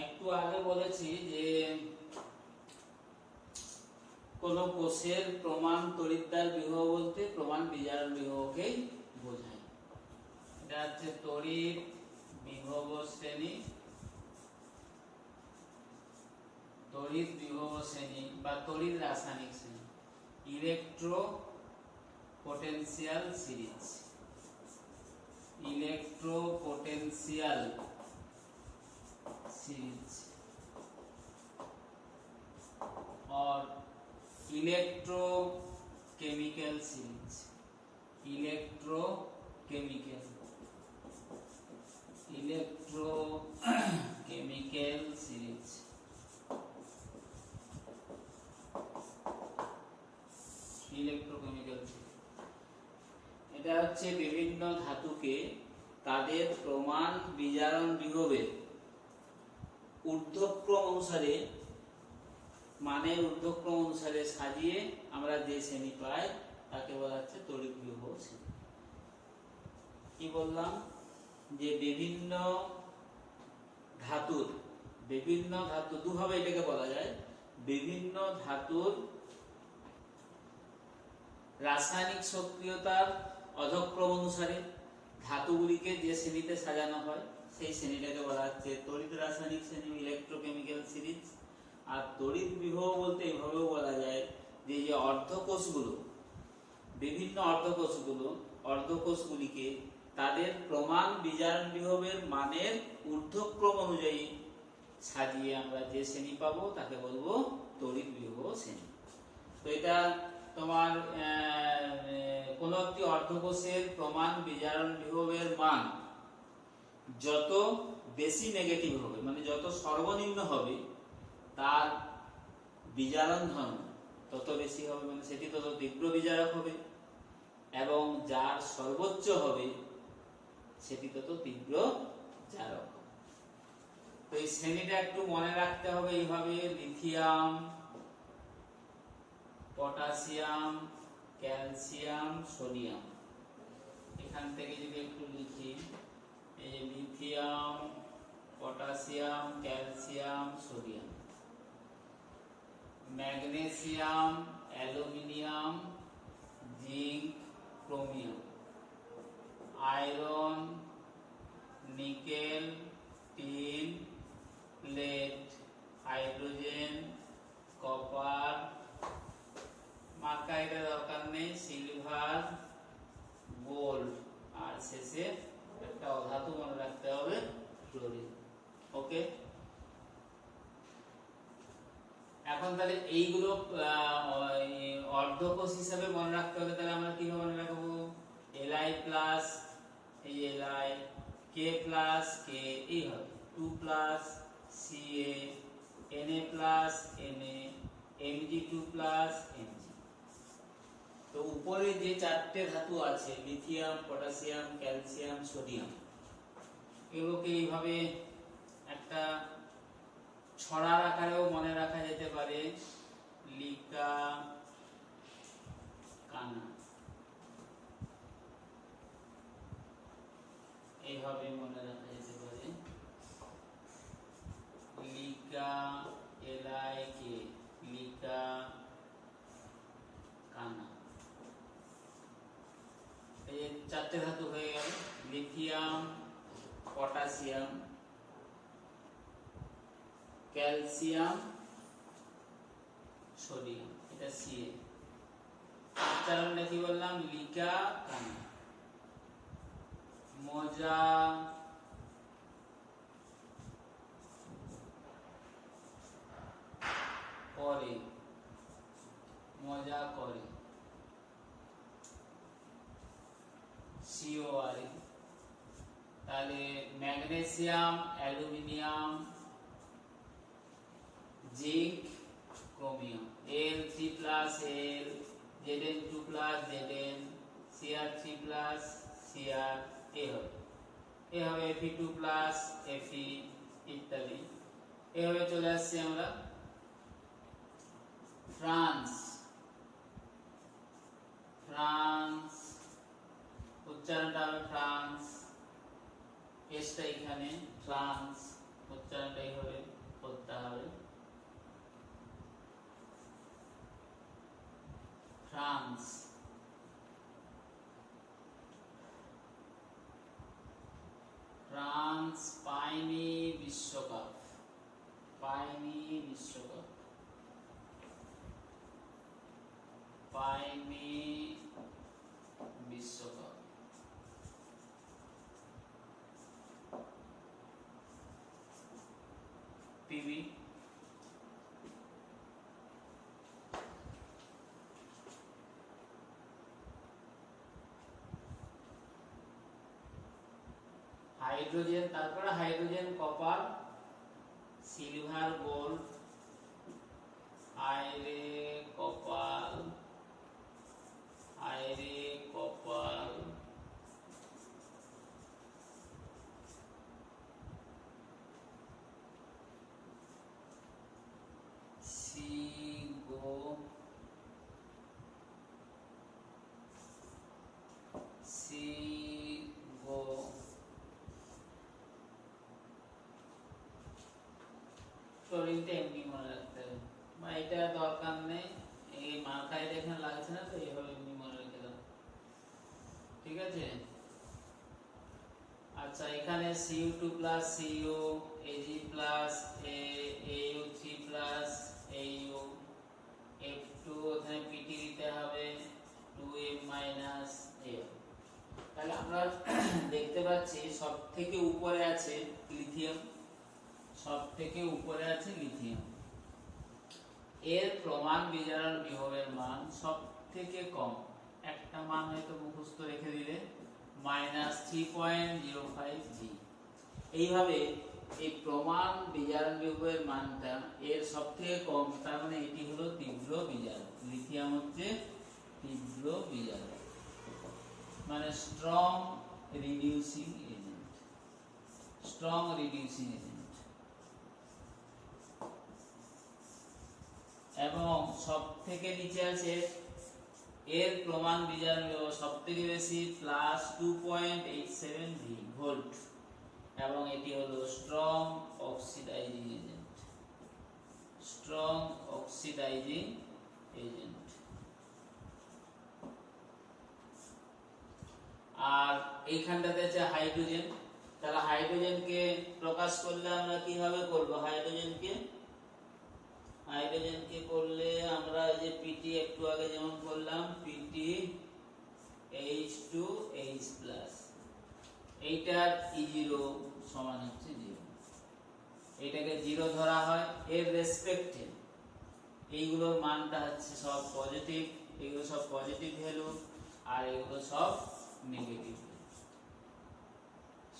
একটু আগে বলেছি যে কোন কোষের প্রমাণ তড়িৎদ্বার বিভব বলতে প্রমাণ বিজারণ বিভবকেই বোঝায়। এটা হচ্ছে তড়িৎ বিভব শ্রেণী, তড়িৎ বিভব শ্রেণী বা তড়িৎ রাসায়নিক শ্রেণী। Electro potential series, electro potential series और electrochemical series, electrochemical series. Electrochemical এটা হচ্ছে বিভিন্ন ধাতুকে তাদের প্রমাণ বিজারণ বিভবের ঊর্ধ্বক্রম অনুসারে, মানের ঊর্ধ্বক্রম অনুসারে সাজিয়ে আমরা যে শ্রেণী পাই তাকে বলা হচ্ছে তড়িৎ বিভব শ্রেণী। কি বললাম যে বিভিন্ন ধাতুর দুভাবে এটাকে বলা যায়, বিভিন্ন ধাতুর রাসায়নিক সক্রিয়তার অধক্রম অনুসারে ধাতুগুলিকে যে শ্রেণীতে সাজানো হয় সেই শ্রেণীটাকে বলা হচ্ছে তড়িৎ রাসায়নিক শ্রেণী, ইলেকট্রোকেমিক্যাল সিরিজ। আর তড়িৎ বিভব বলতে এইভাবেও বলা যায় যে যে অর্ধকোষগুলো, বিভিন্ন অর্ধকোষগুলিকে তাদের প্রমাণ বিজারণ বিভবের মানের ঊর্ধ্বক্রম অনুযায়ী সাজিয়ে আমরা যে শ্রেণী পাবো তাকে বলবো তড়িৎ বিভব শ্রেণী। তো এটা তোমার কোন একটি অর্ধকোষের প্রমাণ বিজারণ বিভবের মান যত বেশি নেগেটিভ হবে, মানে যত সর্বনিম্ন হবে তার বিজারণ ধর্ম তত বেশি হবে, মানে সেটি তত তীব্র বিজারক হবে, এবং যার সর্বোচ্চ হবে সেটি তত তীব্র জারক হবে। তো এই শ্রেণীটা একটু মনে রাখতে হবে এইভাবে: লিথিয়াম, পটাশিয়াম, ক্যালসিয়াম, সোডিয়াম। এখান থেকে যদি একটু লিখি, এই lithium, potassium, calcium, sodium, magnesium, aluminium, zinc, chromium, iron, nickel, tin, plate, hydrogen, copper, মার্কা এটা দরকার নেই, সিলভার, গোল্ড, আর শেষে একটা অধাতু মনে রাখতে হবে, ক্লোরিন। ওকে, এখন তাহলে এইগুলো অর্ধকোষ হিসাবে মনে রাখতে হলে তাহলে আমরা কিভাবে মনে রাখবো? Li প্লাস এই Li, K প্লাস K এই হবে 2 plus Ca, Na plus Na, Mg2 plus Mg। তো উপরে যে চারটে ধাতু আছে লিথিয়াম, পটাশিয়াম, ক্যালসিয়াম, সোডিয়াম, এগুলোকে এইভাবে একটা ছড়ার আকারেও মনে রাখা যেতে পারে, লিকা কানা, এইভাবে মনে রাখা যেতে পারে, লিকা এলআইকে, লিকা কানা। এই চারটে ধাতু হয়ে গেল, লিথিয়াম, পটাশিয়াম, ক্যালসিয়াম, সোডিয়াম, এটা Ca। উচ্চারণটা কি বললাম? লিকা কানা। মজা করে, মজা করে, CORE। তাহলে magnesium, aluminium, zinc, chromium, Al3 plus Al, Zn2 plus Zn, Cr3 plus Cr, এ হবে Fe2 প্লাস Fe ইত্যাদি। এভাবে চলে আসছি আমরা ফ্রান্স। ফ্রান্স উচ্চারণটা হবে ফ্রান্স, এসটা এখানে, ফ্রান্স উচ্চারণটা এইভাবে করতে হবে, ফ্রান্স। ফ্রান্স পায়নি বিশ্বকাপ, পায়নি বিশ্বকাপ, পায়নি বিশ্বকাপ। পিবি হাইড্রোজেন, তারপরে হাইড্রোজেন, কপার, সিলভার, গোল্ড, আয়রে কপার, আয়রে কপার, সিগো, সিগো, ক্লোরিনটা এমনি মনে রাখতে হবে, বা এটা দরকার নেই, এই মার্কার এটা এখানে লাগছে না, তো এইভাবে এমনি মনে রেখে দাও, ঠিক আছে। আচ্ছা, এখানে Cu2 plus Cu, Ag plus A, Au3 plus Au, F2 এখানে Pt দিতে হবে 2M মাইনাস A। তাহলে আমরা দেখতে পাচ্ছি সব থেকে উপরে আছে লিথিয়াম, সব থেকে উপরে আছে লিথিয়াম। এর প্রমাণ বিজারণ বিভবের মান সব থেকে কম, একটা মান হয়তো মুখস্থ রেখে দিলে -3.05 G। এইভাবে এই প্রমাণ বিজারণ বিভবের মানটা এর সব থেকে কম, তার মানে এটি হলো তীব্র বিজারক। লিথিয়াম হচ্ছে তীব্র বিজারক, মানে strong reducing agent, strong reducing agent. এবং সব থেকে নিচে আছে এর প্রমাণ বিজারণ বিভব সব থেকে বেশি +2.87 ভোল্ট, এবং এটি হলো strong oxidising agent, strong oxidising agent. আর এইখানটাতে আছে হাইড্রোজেন। তাহলে হাইড্রোজেনকে প্রকাশ করলে আমরা কিভাবে করব? হাইড্রোজেনকে করলে আমরা এই যে পিটি একটু আগে যেমন করলাম, পিটি H2H+, এইটার E0 সমান হচ্ছে 0। এইটাকে 0 ধরা হয়, এর রেসপেক্টে এইগুলোর মানটা হচ্ছে সব পজিটিভ, এগুলো সব পজিটিভ ভ্যালু, আর এগুলো সব নেগেটিভ,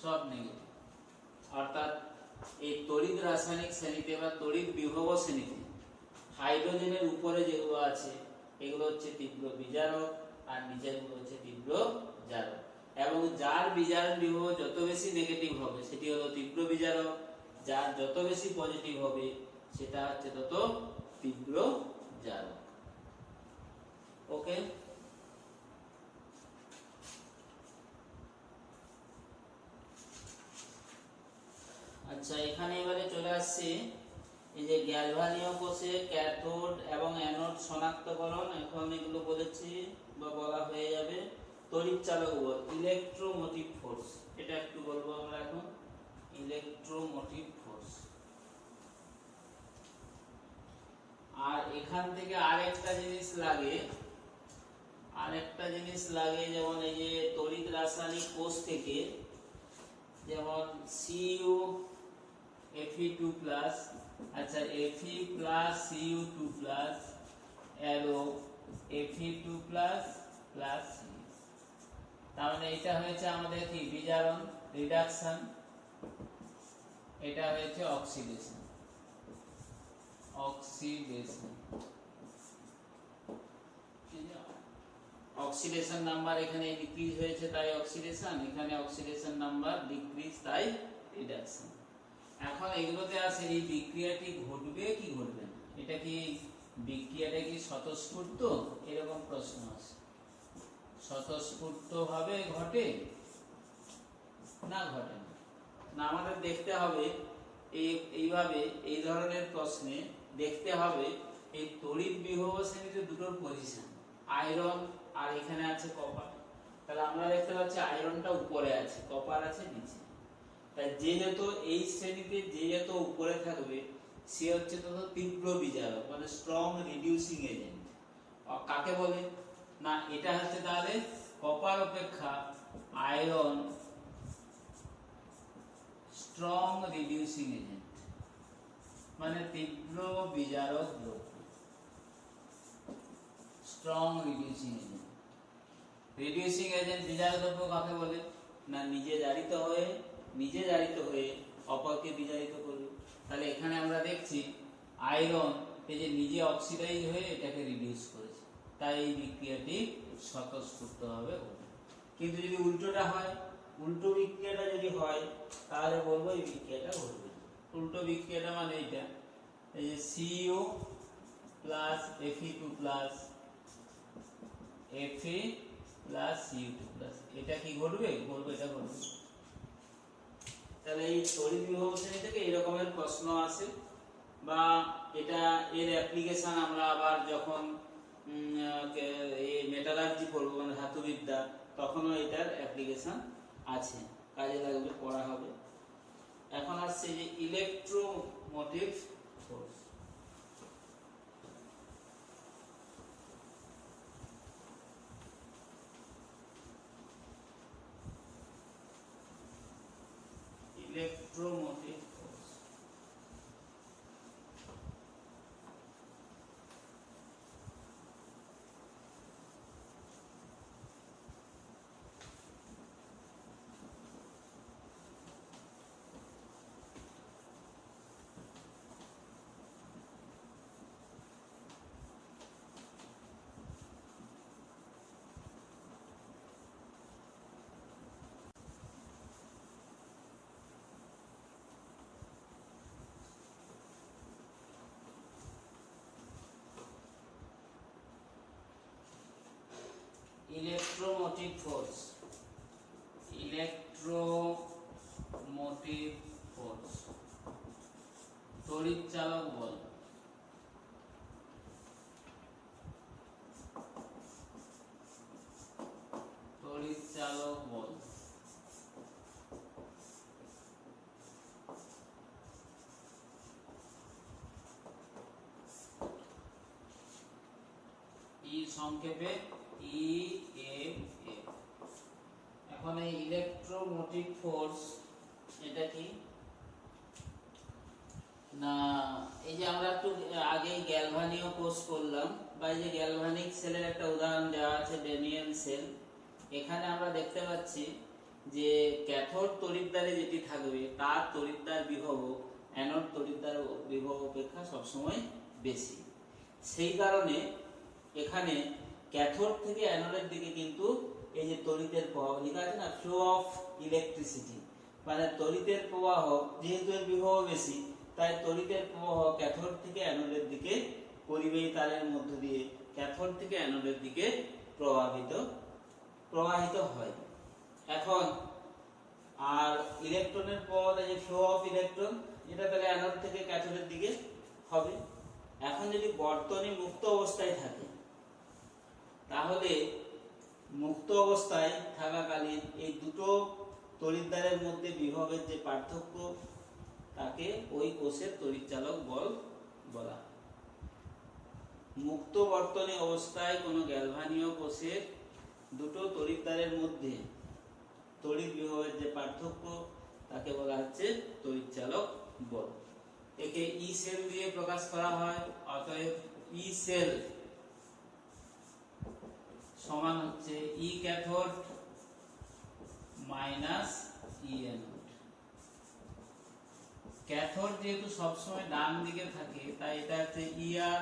সব নেগেটিভ। অর্থাৎ এই তড়িৎ রাসায়নিক শ্রেণীতে বা তড়িৎ বিভব শ্রেণীতে হাইড্রোজেনের উপরে যেগুলো আছে এগুলো হচ্ছে তীব্র বিজারক, আর নিচেরগুলো হচ্ছে তীব্র জারক। এবং যার বিজারণ বিভব যত বেশি নেগেটিভ হবে সেটি হলো তীব্র বিজারক, যার যত বেশি পজিটিভ হবে সেটা হচ্ছে তত তীব্র জারক। ওকে, আচ্ছা এখানে এবারে চলে আসছি এই যে গ্যালভানীয় কোষে ক্যাথোড এবং অ্যানোড শনাক্তকরণ। এখন এগুলো বলেছি বা বলা হয়ে যাবে। তড়িৎ চালক বল, ইলেকট্রোমোটিভ ফোর্স, এটা একটু বলবো আমরা এখন। Electromotive force. আর এখান থেকে আরেকটা জিনিস লাগে, যেমন এই যে তড়িৎ রাসায়নিক কোষ থেকে যেমন Cu Fe2+, আচ্ছা Fe plus Cu2+, arrow Fe2+, তার মানে এটা হয়েছে আমাদের কি বিজারণ, রিডাকশন, এটা হয়েছে অক্সিডেশন। অক্সিডেশন নাম্বার এখানে ডিক্রিজ হয়েছে তাই অক্সিডেশন, এখানে অক্সিডেশন নাম্বার ডিক্রিজ তাই রিডাকশন। এখন এগুলোতে আছে এই বিক্রিয়াটি ঘটবে কি ঘটবে না, এটা কি বিক্রিয়াটা কি স্বতঃস্ফূর্ত, এরকম প্রশ্ন আছে। স্বতঃস্ফূর্ত ভাবে ঘটে না ঘটে না, আমাদের দেখতে হবে এইভাবে এই ধরনের প্রশ্নে দেখতে হবে এই তড়িৎ বিভব শ্রেণীতে দুটোর পজিশন, আয়রন আর এখানে আছে কপার। তাহলে আমরা দেখতে পাচ্ছি আয়রনটা উপরে আছে, কপার আছে নিচে। তাই যে যত এই শ্রেণীতে যে যত উপরে থাকবে সে হচ্ছে তত তীব্র বিজারক, মানে স্ট্রং রিডিউসিং এজেন্ট। কাকে বলে না, এটা হচ্ছে তাহলে কপার অপেক্ষা আয়রন স্ট্রং রিডিউসিং এজেন্ট, মানে তীব্র বিজারক দ্রব্য, strong reducing agent. Reducing agent বিজারক দ্রব্য কাকে বলে না, নিজে জারিত হয়ে অপরকে বিজারিত করবে। তাহলে এখানে আমরা দেখছি আয়রন এই যে নিজে অক্সিডাইজ হয়ে এটাকে রিডিউস করেছে, তাই এই বিক্রিয়াটি স্বতঃস্ফূর্তভাবে ঘটে। কিন্তু যদি উল্টোটা হয়, উল্টো বিক্রিয়াটা যদি হয় তাহলে বলবো এই বিক্রিয়াটা ঘটবে। উল্টো বিক্রিয়াটা মানে এটা, এই যে Cu plus Fe2+, Fe plus Cu2+, এটা কি ঘটবে? বলবো এটা ঘটবে। তাহলে এই তড়িৎ বিভব শ্রেণী থেকে এই রকমের প্রশ্ন আসে, বা এটা এর অ্যাপ্লিকেশন আমরা আবার যখন মেটালার্জি পড়বো, মানে ধাতুবিদ্যা, তখনও এটার অ্যাপ্লিকেশন আছে, কাজে লাগবে, পড়া হবে। এখন আসছে যে electromotive force. Electromotive force electromotive force, electromotive force, তড়িৎ চালক বল। ই সংক্ষেপে ইএমএফ। এখন এই ইলেকট্রোমোটিভ ফোর্স এটা কি না, এই যে আমরা একটু আগে গ্যালভানীয় কোষ করলাম, বা এই যে গ্যালভানিক সেলের একটা উদাহরণ দেওয়া আছে, ড্যানিয়েল সেল। এখানে আমরা দেখতে পাচ্ছি যে ক্যাথোড তড়িৎদ্বারে যেটি থাকবে তার তড়িৎদ্বার বিভব অ্যানোড তড়িৎদ্বার বিভব অপেক্ষা সবসময় বেশি। সেই কারণে এখানে ক্যাথোড থেকে অ্যানোডের দিকে কিন্তু এই যে তড়িতের প্রবাহ লেখা আছে না, ফ্লো অফ ইলেকট্রিসিটি, মানে তড়িতের প্রবাহ, যেহেতু এর বিভব বেশি তাই তড়িতের প্রবাহ ক্যাথোড থেকে অ্যানোডের দিকে পরিবাহী তারের মধ্য দিয়ে ক্যাথোড থেকে অ্যানোডের দিকে প্রবাহিত হয়। এখন আর ইলেকট্রনের প্রবাহ, যে ফ্লো অফ ইলেকট্রন, এটা তাহলে অ্যানোড থেকে ক্যাথোডের দিকে হবে। এখন যদি বর্তনী মুক্ত অবস্থায় থাকে, তাহলে মুক্ত অবস্থায় থাকাকালীন এই দুটো তড়িৎদ্বারের মধ্যে বিভবের যে পার্থক্য, তাকে ওই কোষের তড়িৎচালক বল বলা হয়। মুক্ত বর্তনী অবস্থায় কোনো গ্যালভানীয় কোষের দুটো তড়িৎদ্বারের মধ্যে তড়িৎ বিভবের যে পার্থক্য, তাকে বলা হচ্ছে তড়িৎচালক বল। একে ই সেল দিয়ে প্রকাশ করা হয়। অতএব ই সেল সমান হচ্ছে ই cathode minus E anode. Cathode যেহেতু সবসময় ডান দিকে থাকে, তাই এটা হচ্ছে ই আর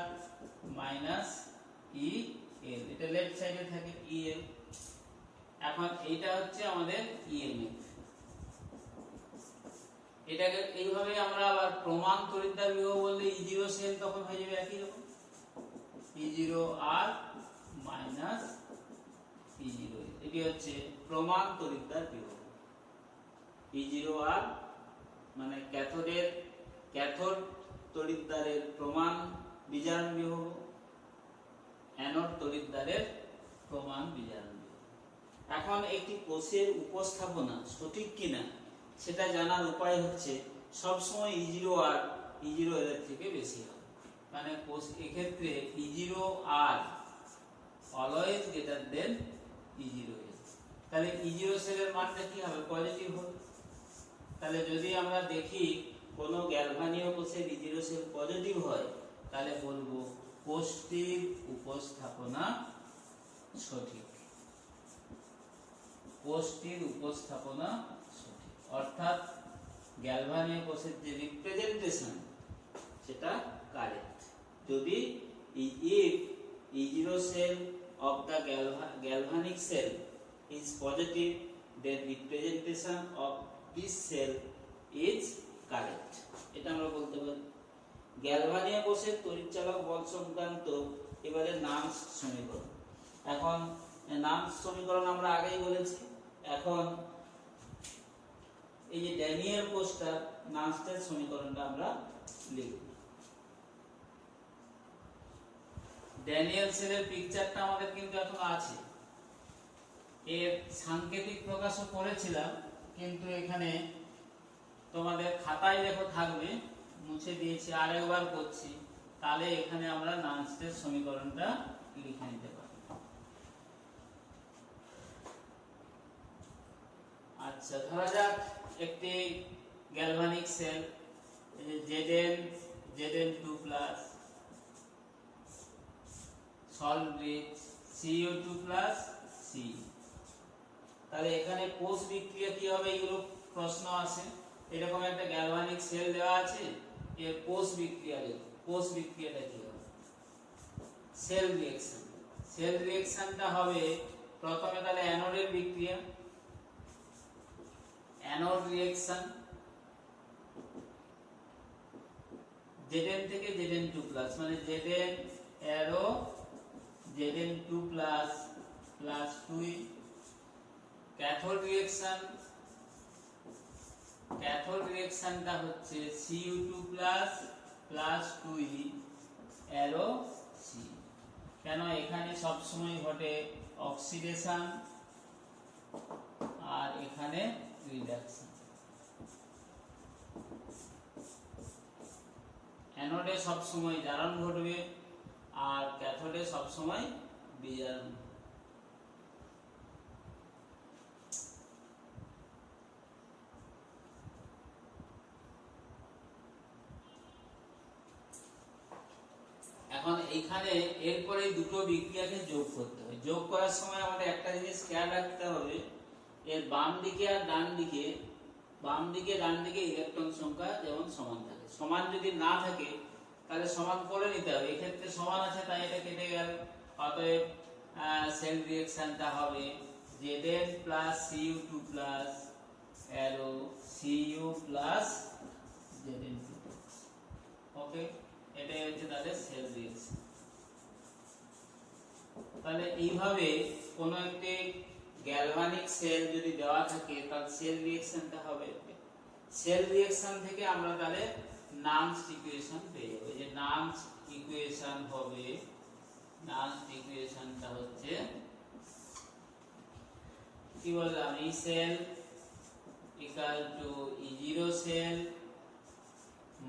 মাইনাস ই এল, এটা লেফট সাইডে থাকে ই এল। এখন এইটা হচ্ছে আমাদের ইএমএফ। এটাকে এইভাবে আমরা আবার প্রমাণ তড়িৎদ্বার বিভব বললে ই0 সেল তখন হয়ে যাবে একই রকম, ই0 আর মাইনাস ই0। এটি হচ্ছে প্রমাণ তড়িৎদ্বার বিভব। ই0 আর মানে ক্যাথোড তড়িৎদ্বারের প্রমাণ বিজারণ বিভব, অ্যানোড তড়িৎদ্বারের প্রমাণ বিজারণ বিভব। এখন একটি কোষের উপস্থাপনা সঠিক কিনা সেটা জানার উপায় হচ্ছে সবসময় ই0 আর ই0 এর থেকে বেশি হবে, মানে কোষ এক্ষেত্রে ই0 আর অলওয়েজ গ্রেটার দেন ই0 এর। তাহলে ই0 সেলের মানটা কি হবে? পজিটিভ হবে। তাহলে যদি আমরা দেখি কোনো গ্যালভানীয় কোষের ই0 সেল পজিটিভ হয়, তাহলে বলবো কোষটির উপস্থাপনা সঠিক। কোষটির উপস্থাপনা সঠিক, অর্থাৎ গ্যালভানীয় কোষের যে রিপ্রেজেন্টেশন সেটা কারেক্ট। যদি if E0 cell of the galvanic cell is positive, then representation of this cell is correct. এটা আমরা বলতে পারি। গ্যালভানীয় কোষের তড়িৎচালক বল সংক্রান্ত এবারে নামস সমীকরণ। এখন নামস সমীকরণ আমরা আগেই বলেছি। এখন এই যে ড্যানিয়েল কোষটার নামসের সমীকরণটা আমরা লিখব। ড্যানিয়েল সেলের পিকচারটা আমাদের কিন্তু এখন আছে, এর সাংকেতিক প্রকাশও করেছিলাম, কিন্তু এখানে তোমাদের খাতায় লেখো থাকবে, মুছে দিয়েছি, আরেকবার করছি, তাহলে এখানে আমরা নামসের সমীকরণটা লিখে নিতে পারি। আচ্ছা, ধরা যাক একটি galvanic cell Zn2+ salt bridge CO2+ C। তাহলে এখানে কোষ বিক্রিয়া কি হবে এগুলো প্রশ্ন আসে। এরকম একটা গ্যালভানিক সেল দেওয়া আছে, এর কোষ বিক্রিয়াটা কি হবে? সেল রিঅ্যাকশনটা হবে প্রথমে তাহলে অ্যানোডের বিক্রিয়া, অ্যানোড রিঅ্যাকশন Zn থেকে Zn2+, মানে Zn arrow Zn2+ plus 2। Cathode রিঅ্যাকশনটা হচ্ছে Cu2+ প্লাস 2 অ্যারো C। কেন? এখানে সব সময় ঘটে অক্সিডেশন আর এখানে রিডাকশন। অ্যানোডে সব সময় জারণ ঘটবে আর ক্যাথোডে সব সময় বিয়ার এখন এইখানে এরপরে দুটো বিক্রিয়াকে যোগ করতে হবে। যোগ করার সময় আমাদের একটা জিনিস খেয়াল রাখতে হবে, এর বাম দিকে আর ডান দিকে, বাম দিকে ডান দিকে ইলেকট্রন সংখ্যা যেমন সমান থাকে। সমান যদি না থাকে তাহলে সমান করে নিতে হবে। এক্ষেত্রে সমান আছে তাই এটা কেটে গেল। অতএব সেল রিঅ্যাকশনটা হবে Zn plus Cu2 plus arrow Cu plus Zn2। ওকে, এটাই হচ্ছে তাদের সেল রিঅ্যাকশন। তাহলে এইভাবে কোন একটি গ্যালভানিক সেল যদি দেওয়া থাকে তার সেল রিঅ্যাকশনটা হবে। সেল রিঅ্যাকশন থেকে আমরা তাহলে নানস্ট ইকুয়েশন পেয়ে যাব। যে নানস্ট ইকুয়েশন হবে, নানস্ট ইকুয়েশনটা হচ্ছে কি বললাম, E cell equal to E0 cell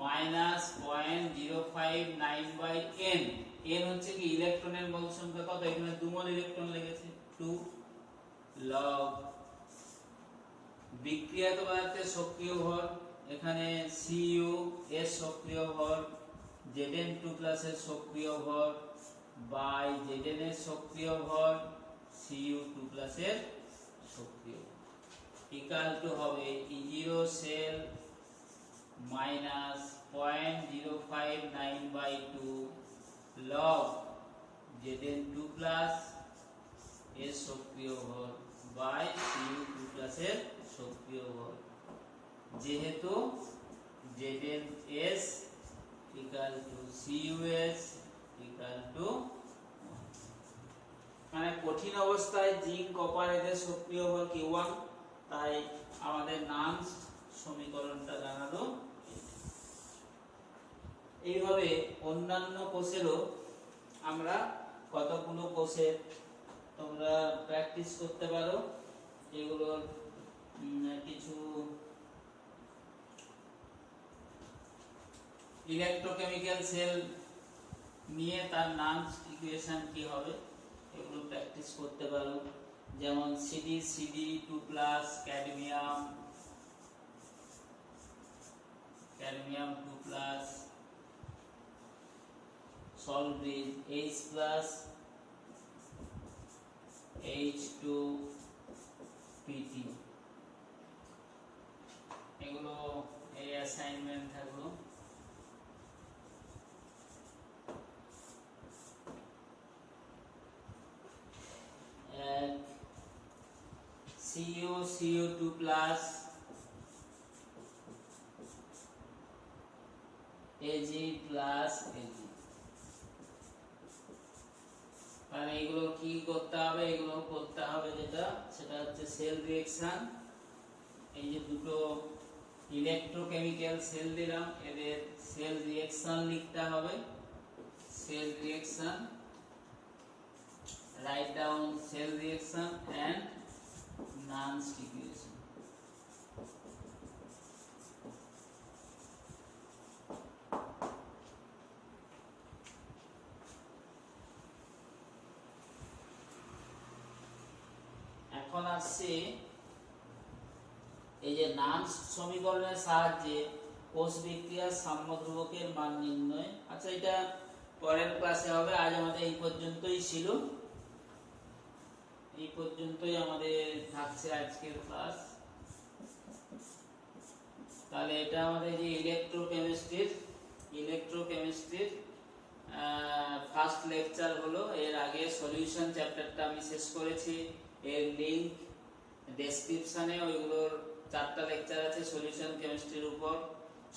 minus 0.059/n। n হচ্ছে কি ইলেকট্রনের মোল সংখ্যা কত, এখানে 2 মোল ইলেকট্রন লেগেছে, 2 লগ বিক্রিয়াত পদার্থের সক্রিয় ভর, এখানে Cu এর সক্রিয় ভর, Zn2 এর সক্রিয় ভর বাই Zn এর সক্রিয় ভর, Cu2 এর সক্রিয় ভর ইকুয়াল টু হবে E0 cell minus 0.059/2 log Zn2 এর সক্রিয় ভর বাই Cu2 এর সক্রিয় ভর, যেহেতু Zns equal to Cus equal to, মানে কঠিন অবস্থায় জিঙ্ক কপার এদের সক্রিয় ভর Q1, তাই আমাদের নানস্ট সমীকরণটা জানালো। এইভাবে অন্যান্য কোষেরও আমরা কতগুলো কোষের তোমরা প্র্যাকটিস করতে পারো। এগুলোর কিছু ইলেকট্রোকেমিক্যাল সেল নিয়ে তার নানস্ট ইকুয়েশন কি হবে এগুলো প্র্যাকটিস করতে পারো। যেমন CD2+, cadmium 2+, salt bridge H+, H2PT, এগুলো এই অ্যাসাইনমেন্ট থাকলো। Cu2+, Ag+, Ag, মানে এগুলো কি করতে হবে, এগুলো করতে হবে যেটা সেটা হচ্ছে সেল রিঅ্যাকশন। এই যে দুটো ইলেকট্রোকেমিক্যাল সেল দিলাম, এদের সেল রিঅ্যাকশন লিখতে হবে। Cell reaction, write down cell reaction and Nernst equation. এখন আসছে এই যে নানস্ট সমীকরণের সাহায্যে কোষ বিক্রিয়ার সাম্য ধ্রুবকের মান নির্ণয়। আচ্ছা, এটা পরের ক্লাসে হবে। আজ আমাদের এই পর্যন্তই ছিল, এই পর্যন্তই আমাদের থাকছে আজকের ক্লাস। তাহলে এটা আমাদের যে ইলেকট্রোকেমিস্ট্রির ফার্স্ট লেকচার হলো। এর আগে সলিউশন চ্যাপ্টারটা আমি শেষ করেছি, এর লিংক ডেসক্রিপশনে ওইগুলোর 4টা লেকচার আছে সলিউশন কেমিস্ট্রির উপর।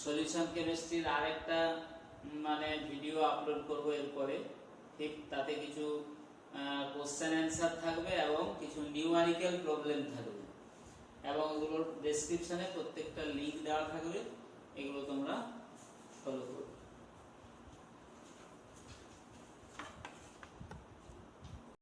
সলিউশন কেমিস্ট্রির আরেকটা মানে ভিডিও আপলোড করব এরপরে, ঠিক তাতে কিছু কোশ্চেন অ্যান্সার থাকবে এবং কিছু নিউমেরিক্যাল প্রবলেম থাকবে, এবং ওগুলোর ডেসক্রিপশনে প্রত্যেকটা লিংক দেওয়া থাকবে।